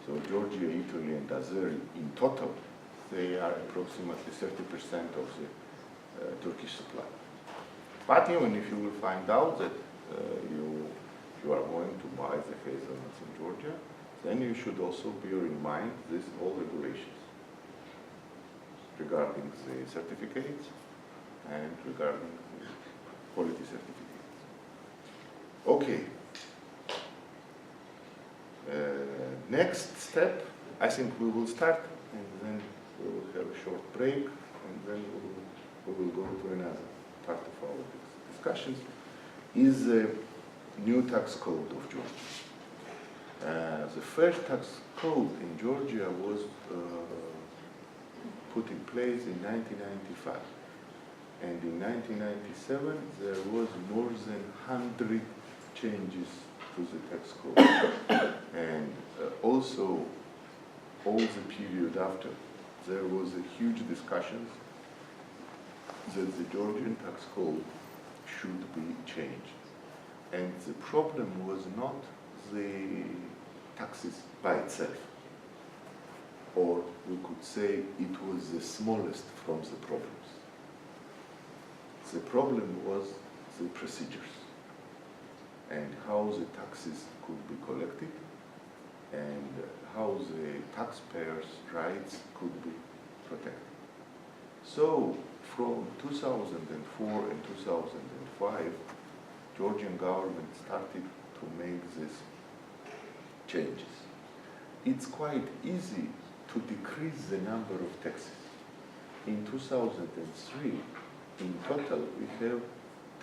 So Georgia, Italy, and Azerbaijan in total, they are approximately 30% of the Turkish supply. But even if you will find out that you are going to buy the hazelnuts in Georgia, then you should also bear in mind these all regulations regarding the certificates and regarding the quality certificates. Okay. Next step, I think we will start, and then we will have a short break, and then we will go to another part of our discussions, is the new tax code of Georgia. The first tax code in Georgia was put in place in 1995. And in 1997, there was more than 100 changes to the tax code. And also, all the period after, there was a huge discussions that the Georgian tax code should be changed. And the problem was not the taxes by itself, or we could say it was the smallest from the problems. The problem was the procedures and how the taxes could be collected and how the taxpayers' rights could be protected. So from 2004 and 2005, Georgian government started to make these changes. It's quite easy to decrease the number of taxes. In 2003, in total, we have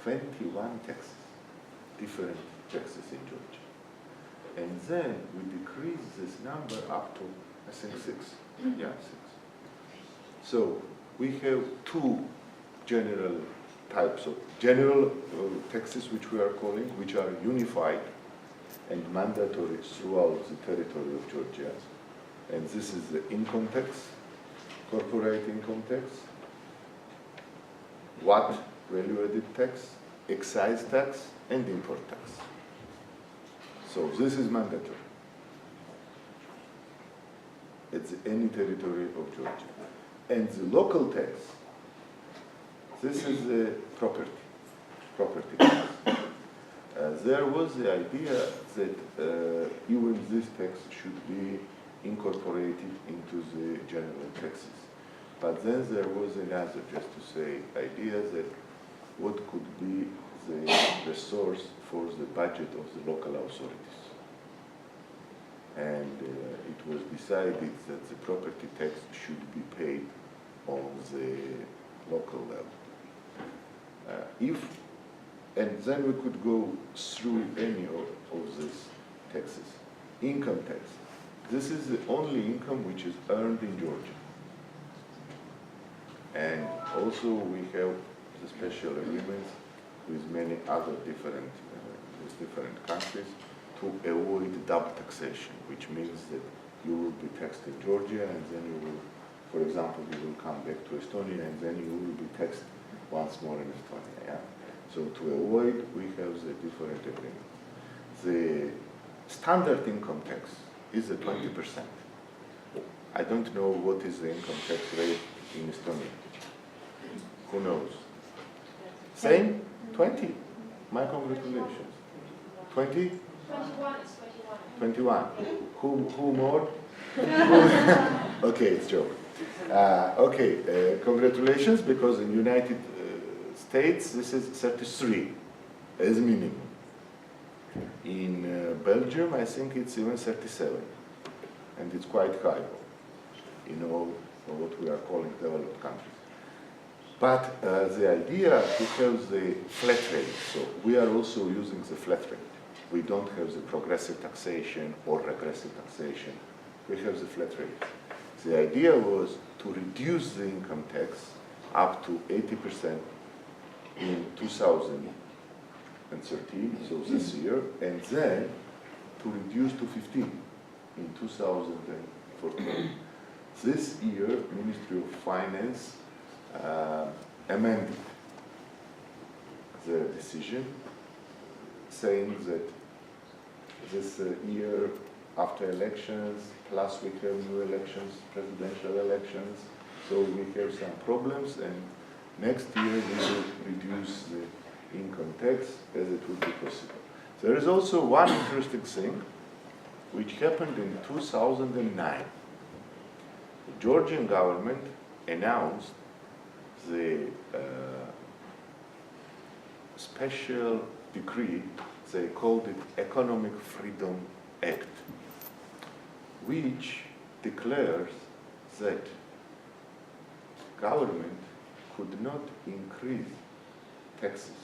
21 taxes, different taxes in Georgia. And then we decrease this number up to, I think, 6. Yeah, 6. So we have 2 general types of general taxes, which we are calling, which are unified and mandatory throughout the territory of Georgia. And this is the income tax, corporate income tax, VAT, value-added tax, excise tax, and import tax. So this is mandatory. It's any territory of Georgia. And the local tax, this is the property tax. There was the idea that even this tax should be incorporated into the general taxes. But then there was another, just to say, idea that what could be the source for the budget of the local authorities. And it was decided that the property tax should be paid on the local level. And then we could go through any of these taxes. Income tax. This is the only income which is earned in Georgia. And also we have the special agreements with many other different countries to avoid double taxation, which means that you will be taxed in Georgia and then you will, for example, you will come back to Estonia and then you will be taxed once more in Estonia. Yeah? So to avoid, we have the different agreements. The standard income tax is at 20%. I don't know what is the income tax rate in Estonia. Who knows? Same? 20. My congratulations. 20? 21. Who more? Okay, it's a joke. Congratulations, because in United States this is 33 as minimum. In Belgium, I think it's even 37, and it's quite high, what we are calling developed countries. But the idea to have the flat rate, so we are also using the flat rate. We don't have the progressive taxation or regressive taxation. We have the flat rate. The idea was to reduce the income tax up to 80% in 2013, so this year, and then to reduce to 15 in 2014. This year, Ministry of Finance amended the decision, saying that this year after elections, plus we have new elections, presidential elections, so we have some problems, and next year we will reduce the income tax as it would be possible. There is also one interesting thing which happened in 2009. The Georgian government announced the special decree, they called it Economic Freedom Act, which declares that government could not increase taxes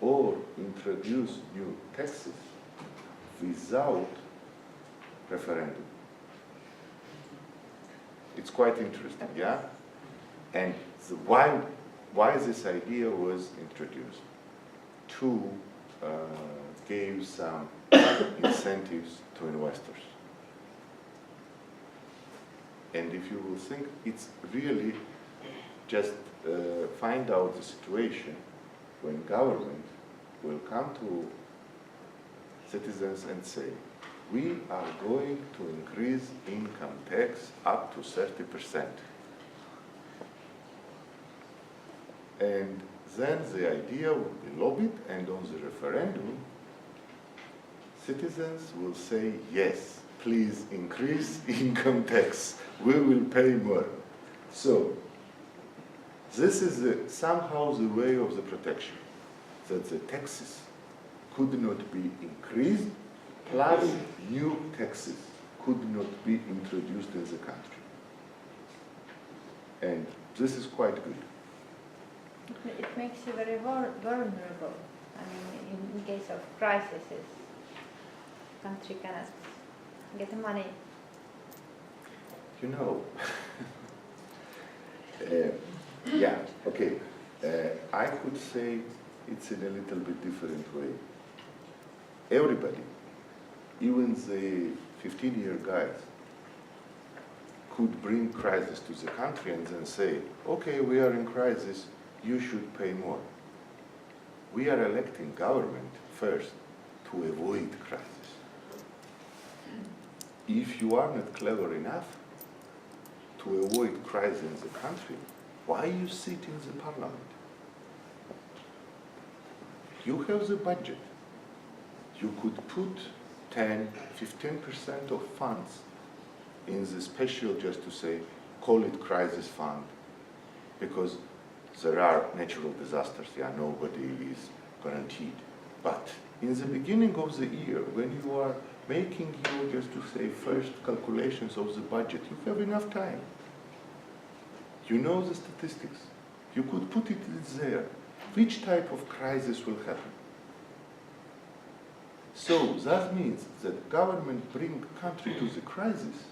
or introduce new taxes without referendum. It's quite interesting, yeah? And why this idea was introduced? To give some incentives to investors. And if you will think, it's really just find out the situation when government will come to citizens and say, we are going to increase income tax up to 30%. And then the idea will be lobbied, and on the referendum, citizens will say, yes, please increase income tax. We will pay more. So, this is somehow the way of the protection, that the taxes could not be increased, plus new taxes could not be introduced in the country. And this is quite good. It makes you very vulnerable. I mean, in case of crises, country cannot get the money. You know, yeah, okay. I could say it's in a little bit different way. Everybody, even the 15-year guys, could bring crisis to the country and then say, okay, we are in crisis, you should pay more. We are electing government first to avoid crisis. If you are not clever enough to avoid crisis in the country, why you sit in the parliament? You have the budget. You could put 10, 15% of funds in the special, just to say, call it crisis fund, because there are natural disasters, yeah, nobody is guaranteed. But in the beginning of the year, when you are making your, just to say, first calculations of the budget, you have enough time. You know the statistics. You could put it there. Which type of crisis will happen? So that means that government bring country to the crisis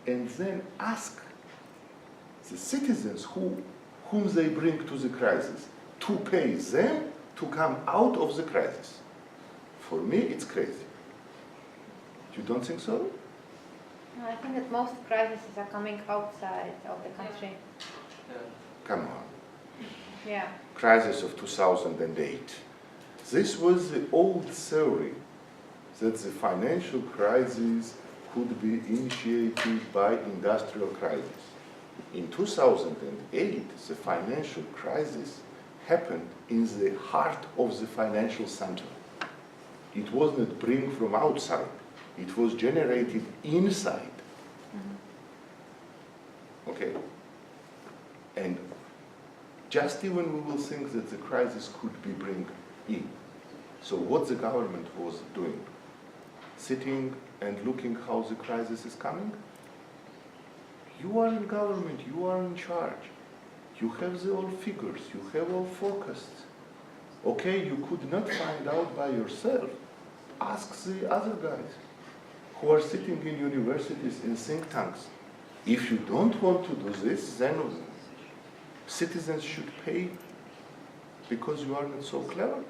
and then ask the citizens whom they bring to the crisis to pay them to come out of the crisis. For me, it's crazy. You don't think so? No, I think that most crises are coming outside of the country. Come on. Yeah. Crisis of 2008. This was the old theory that the financial crisis could be initiated by industrial crisis. In 2008, the financial crisis happened in the heart of the financial center. It was not bring from outside. It was generated inside. Okay? And just even we will think that the crisis could be bring in. So what the government was doing? Sitting and looking how the crisis is coming? You are in government, you are in charge. You have the all figures, you have all forecasts. Okay, you could not find out by yourself. Ask the other guys who are sitting in universities, in think tanks. If you don't want to do this, then citizens should pay because you are not so clever.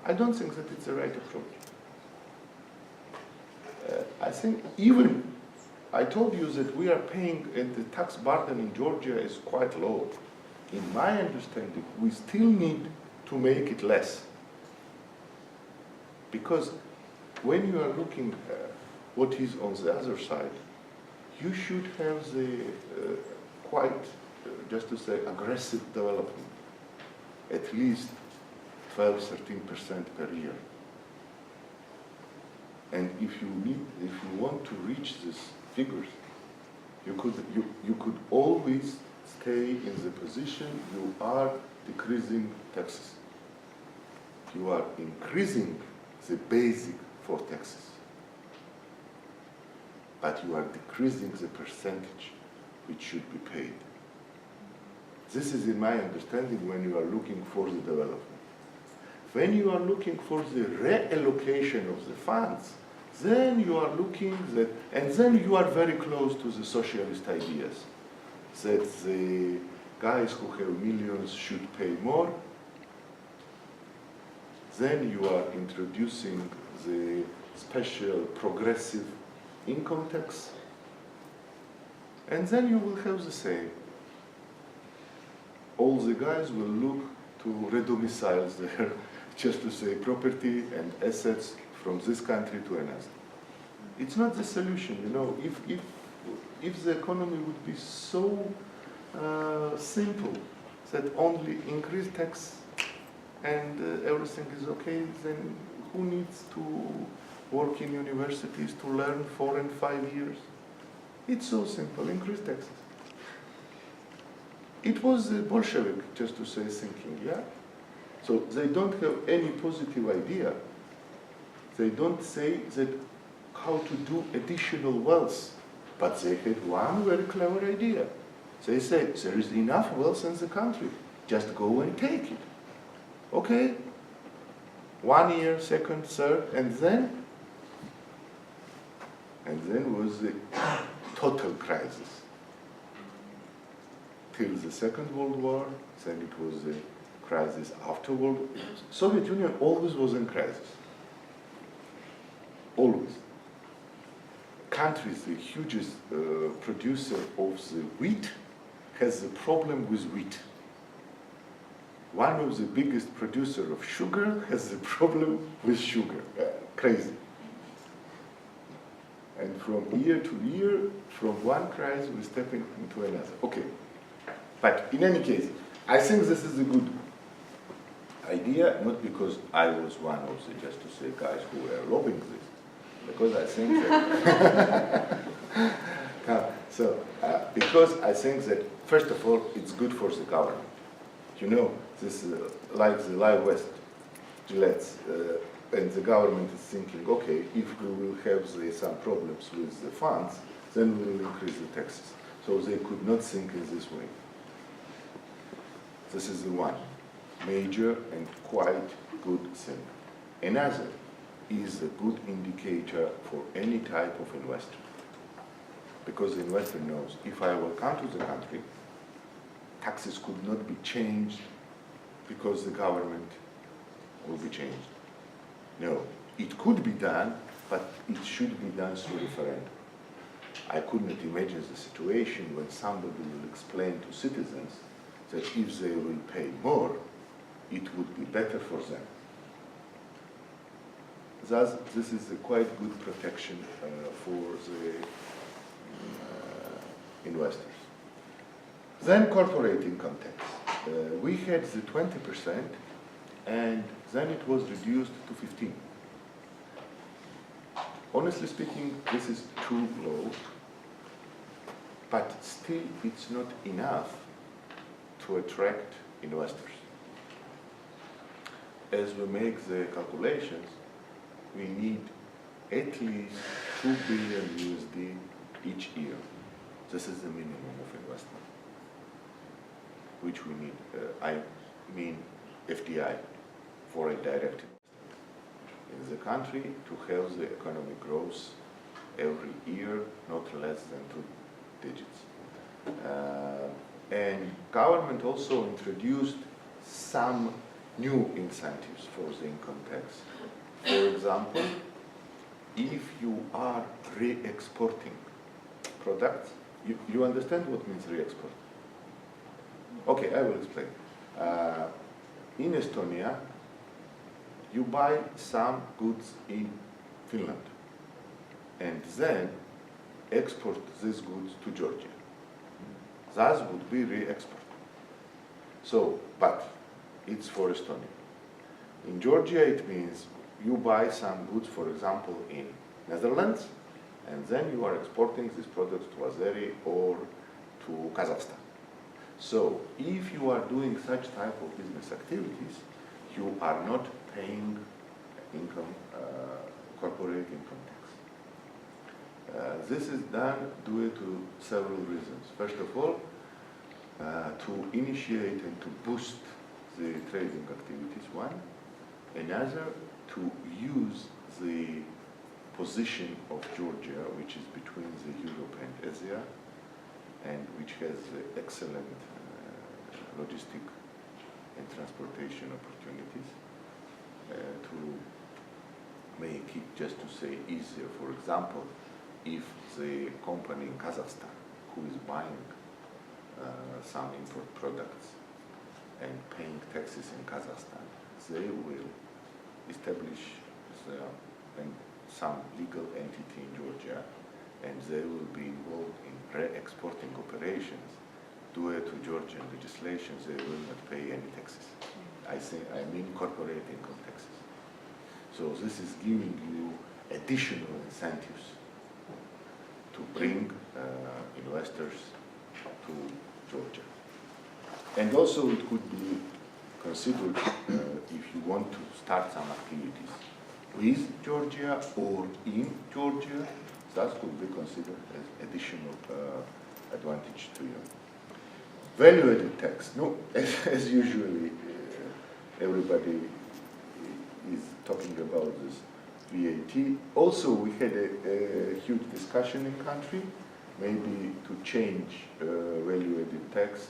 I don't think that it's the right approach. I think even, I told you that we are paying, and the tax burden in Georgia is quite low. In my understanding, we still need to make it less. Because when you are looking at what is on the other side, you should have the quite, just to say, aggressive development, at least 12-13% per year. And if you want to reach these figures, you could always stay in the position you are decreasing taxes. You are increasing the basic for taxes, but you are decreasing the percentage which should be paid. This is in my understanding when you are looking for the development. When you are looking for the reallocation of the funds, then you are looking that, and then you are very close to the socialist ideas, that the guys who have millions should pay more. Then you are introducing the special progressive income tax, and then you will have the same. All the guys will look to redomicile their, just to say, property and assets from this country to another. It's not the solution, you know. If the economy would be so simple that only increase tax and everything is okay, then who needs to work in universities to learn 4 and 5 years? It's so simple, increase taxes. It was the Bolshevik, just to say, thinking, yeah? So they don't have any positive idea. They don't say that how to do additional wealth, but they had one very clever idea. They said there is enough wealth in the country. just go and take it. Okay, 1 year, second, third, and then was the total crisis. Till the Second World War, then it was the crisis after World War. Soviet Union always was in crisis. Always. Countries, the hugest producer of the wheat, has a problem with wheat. One of the biggest producer of sugar has a problem with sugar. Crazy. And from year to year, from one crisis, we're stepping into another. Okay. But in any case, I think this is a good idea, not because I was one of the, just to say, guys who were lobbying this, because I think that, because I think that, first of all, it's good for the government. You know, this like the Live West Gillettes, and the government is thinking, okay, if we will have some problems with the funds, then we will increase the taxes. So they could not think in this way. This is the one major and quite good thing. Another is a good indicator for any type of investor. Because the investor knows, if I will come to the country, taxes could not be changed because the government will be changed. No, it could be done, but it should be done through referendum. I could not imagine the situation when somebody will explain to citizens that if they will pay more, it would be better for them. Thus, this is a quite good protection for the investors. Then corporate income tax. We had the 20%, and then it was reduced to 15. Honestly speaking, this is too low, but still it's not enough to attract investors. As we make the calculations, we need at least 2 billion USD each year. This is the minimum of investment, which we need, I mean FDI, foreign direct investment, in the country to have the economic growth every year, not less than 2 digits. And government also introduced some new incentives for the income tax. For example, if you are re-exporting products, you understand what means re-export? Okay, I will explain. In Estonia, you buy some goods in Finland and then export these goods to Georgia. Thus would be re-export. So, but it's for Estonia. In Georgia, it means you buy some goods, for example, in Netherlands, and then you are exporting these products to Azeri or to Kazakhstan. So, if you are doing such type of business activities, you are not paying income, corporate income tax. This is done due to several reasons. First of all, to initiate and to boost the trading activities, one. Another, to use the position of Georgia, which is between the Europe and Asia, and which has excellent logistic and transportation opportunities, to make it, just to say, easier. For example, if the company in Kazakhstan who is buying some import products and paying taxes in Kazakhstan, they will establish some legal entity in Georgia, and they will be involved in re-exporting operations. Due to Georgian legislation, they will not pay any taxes. I mean corporate income taxes. So this is giving you additional incentives to bring investors to Georgia. And also it could be considered if you want to start some activities with Georgia or in Georgia, that could be considered as additional advantage to you. Value-added tax. No, as usually, everybody is talking about this VAT. Also, we had a huge discussion in country, maybe to change value-added tax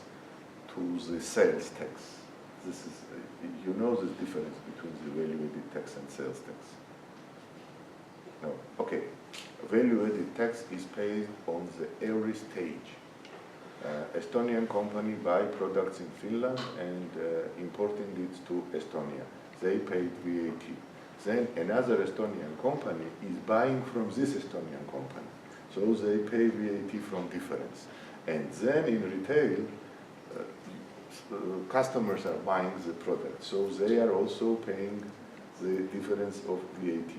to the sales tax. This is, you know the difference between the value-added tax and sales tax? No, okay. Value-added tax is paid on the every stage. Estonian company buy products in Finland and importing it to Estonia. They paid VAT. Then another Estonian company is buying from this Estonian company. So they pay VAT from difference. And then in retail, customers are buying the product. So they are also paying the difference of VAT.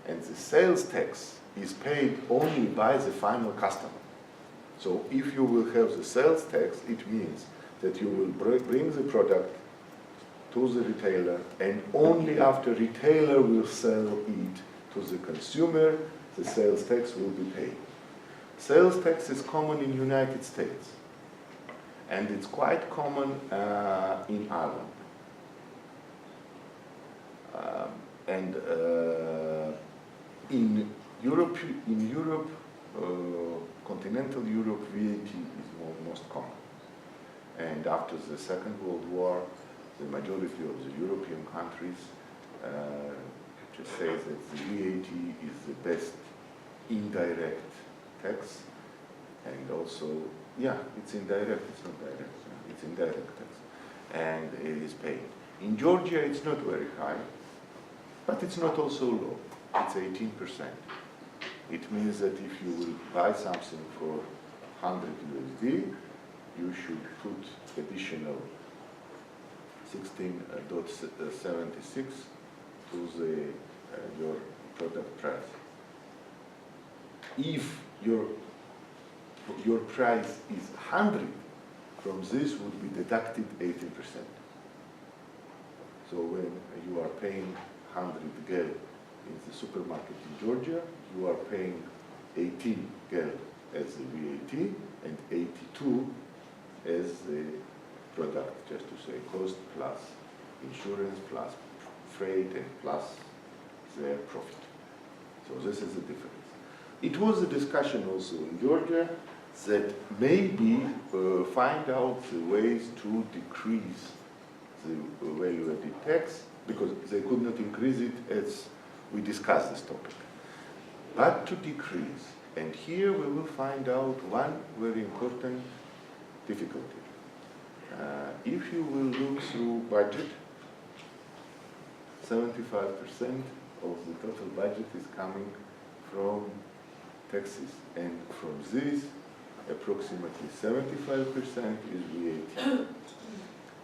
And the sales tax is paid only by the final customer. So if you will have the sales tax, it means that you will bring the product to the retailer, and only after retailer will sell it to the consumer, the sales tax will be paid. Sales tax is common in United States, and it's quite common in Ireland. In Europe, continental Europe, VAT is most common. And after the Second World War, the majority of the European countries just say that the VAT is the best indirect tax, and also, yeah, it's indirect, it's not direct, it's indirect tax, and it is paid. In Georgia, it's not very high, but it's not also low, it's 18%. It means that if you will buy something for 100 USD, you should put additional 16.76 to your product price. If your price is 100, from this would be deducted 18%. So when you are paying 100 gel in the supermarket in Georgia, you are paying 18 gel as the VAT and 82 as the product, just to say cost plus insurance plus freight and plus their profit. So this is the difference. It was a discussion also in Georgia that maybe find out the ways to decrease the value-added tax, because they could not increase it as we discussed this topic, but to decrease. And here we will find out one very important difficulty. If you will look through budget, 75% of the total budget is coming from taxes, and from this, approximately 75% is VAT.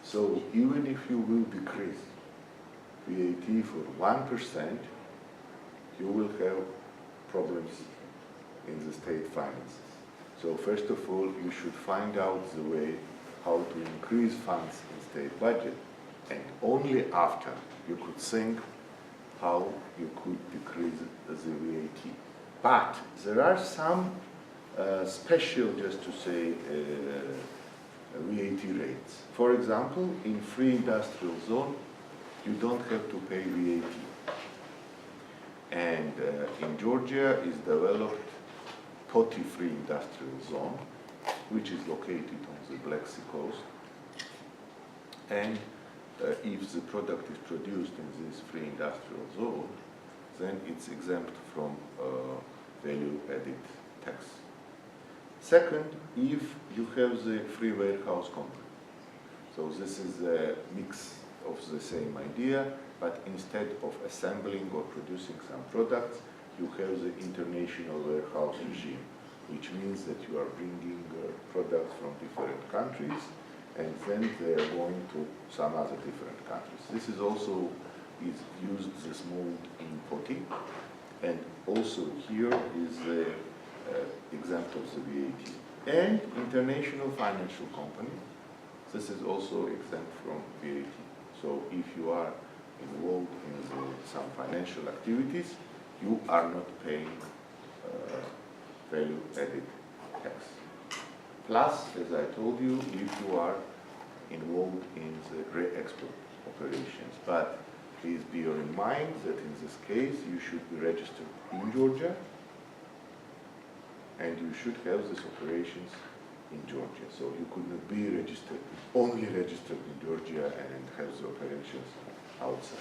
So even if you will decrease VAT for 1%, you will have problems in the state finances. So first of all, you should find out the way how to increase funds in state budget, and only after you could think how you could decrease the VAT. But there are some special, just to say, VAT rates. For example, in free industrial zone, you don't have to pay VAT. And in Georgia is developed Poti free industrial zone, which is located on the Black Sea coast. And if the product is produced in this free industrial zone, then it's exempt from value-added tax. Second, if you have the free warehouse company. So this is a mix of the same idea, but instead of assembling or producing some products, you have the international warehouse regime, which means that you are bringing products from different countries, and then they are going to some other different countries. This is also used this mode in Poti, and also here is the example of the VAT. And international financial company, this is also exempt from VAT. So if you are involved in some financial activities, you are not paying value-added tax. Plus, as I told you, if you are involved in the re-export operations. But please bear in mind that in this case, you should be registered in Georgia, and you should have these operations in Georgia. So you could not be registered, only registered in Georgia and have the operations outside.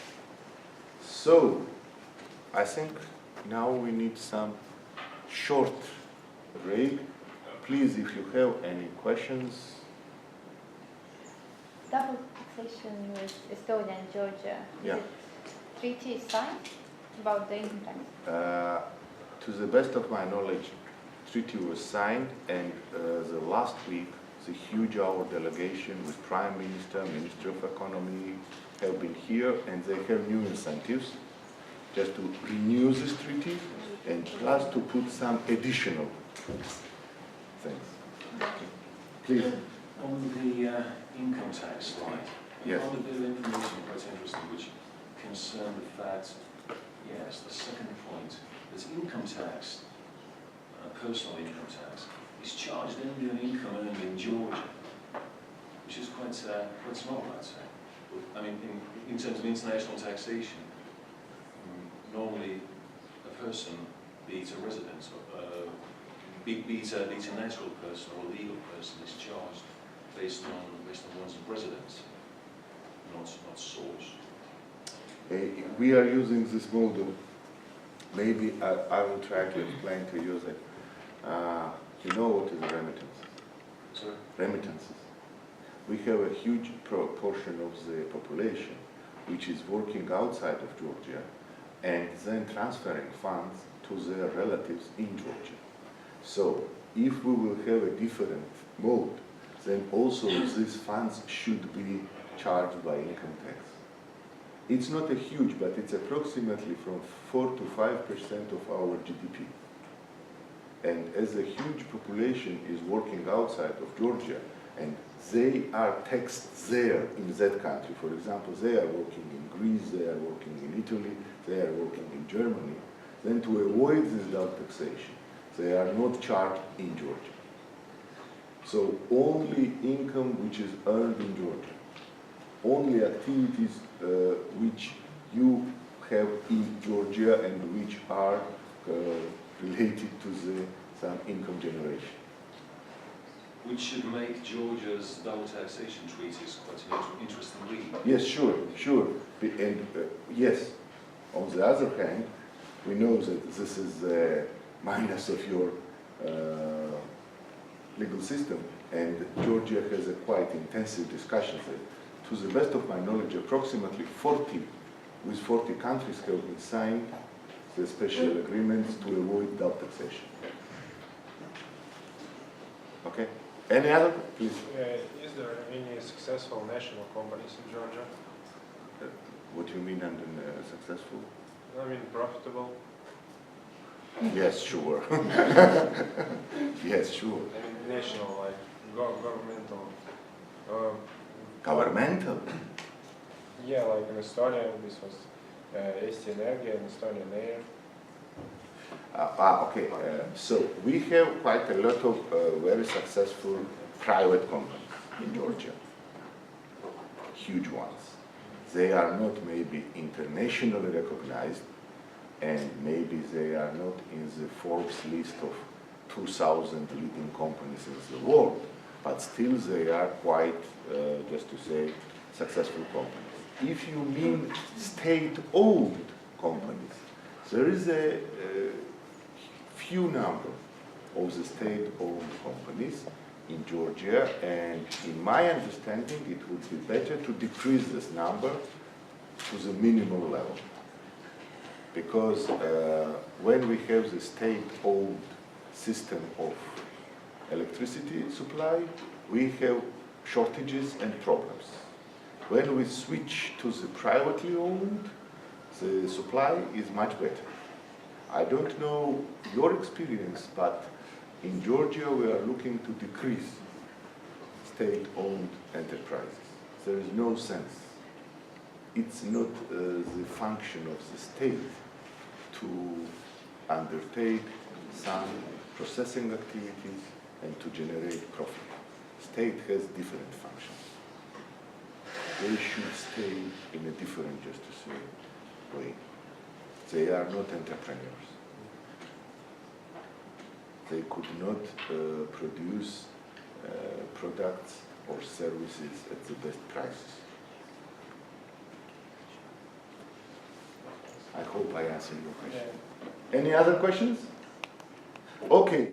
So I think now we need some short break. Please, if you have any questions. Double taxation with Estonia and Georgia. Yeah. Is it treaty signed about the income tax? To the best of my knowledge, treaty was signed, and the last week, the huge hour delegation with Prime Minister, Minister of Economy have been here, and they have new incentives just to renew this treaty, and plus to put some additional things. Please. On the income tax slide, you Yes. found a bit of information quite interesting which concerned the fact, yes, the second point, that income tax, personal income tax, is charged only on income earned in Georgia, which is quite small, I'd say. I mean, in terms of international taxation, normally a person, be it a resident, be it a natural person or a legal person, is charged based on one's residence, not source. We are using this model. Maybe I will try to explain to you that you know what is a remittance? Sorry? Remittances. We have a huge proportion of the population which is working outside of Georgia and then transferring funds to their relatives in Georgia. So if we will have a different mode, then also these funds should be charged by income tax. It's not a huge, but it's approximately from 4 to 5% of our GDP. And as a huge population is working outside of Georgia, and they are taxed there in that country, for example, they are working in Greece, they are working in Italy, they are working in Germany, then to avoid this double taxation, they are not charged in Georgia. So only income which is earned in Georgia, only activities which you have in Georgia and which are related to some income generation. Which should make Georgia's double taxation treaties quite an interesting read. Yes, sure. And yes, on the other hand, we know that this is a minus of your legal system, and Georgia has a quite intensive discussion there. To the best of my knowledge, approximately 40 countries have been signed the special agreements to avoid double taxation. Okay? Any other? Please. Is there any successful national companies in Georgia? What do you mean under successful? I mean, profitable? Yes, sure. Yes, sure. I mean, national, like governmental. Governmental? Yeah, like in Estonia, this was Eesti Energia and Estonian Air. Okay. So we have quite a lot of very successful private companies in Georgia, huge ones. They are not maybe internationally recognized, and maybe they are not in the Forbes list of 2,000 leading companies in the world, but still they are quite, just to say, successful companies. If you mean state-owned companies, there is a few number of the state-owned companies in Georgia, and in my understanding, it would be better to decrease this number to the minimal level. Because when we have the state-owned system of electricity supply, we have shortages and problems. When we switch to the privately owned, the supply is much better. I don't know your experience, but in Georgia we are looking to decrease state-owned enterprises. There is no sense. It's not the function of the state to undertake some processing activities and to generate profit. State has different functions. They should stay in a different, just to say, way. They are not entrepreneurs. They could not produce products or services at the best prices. I hope I answered your question. Yeah. Any other questions? Okay.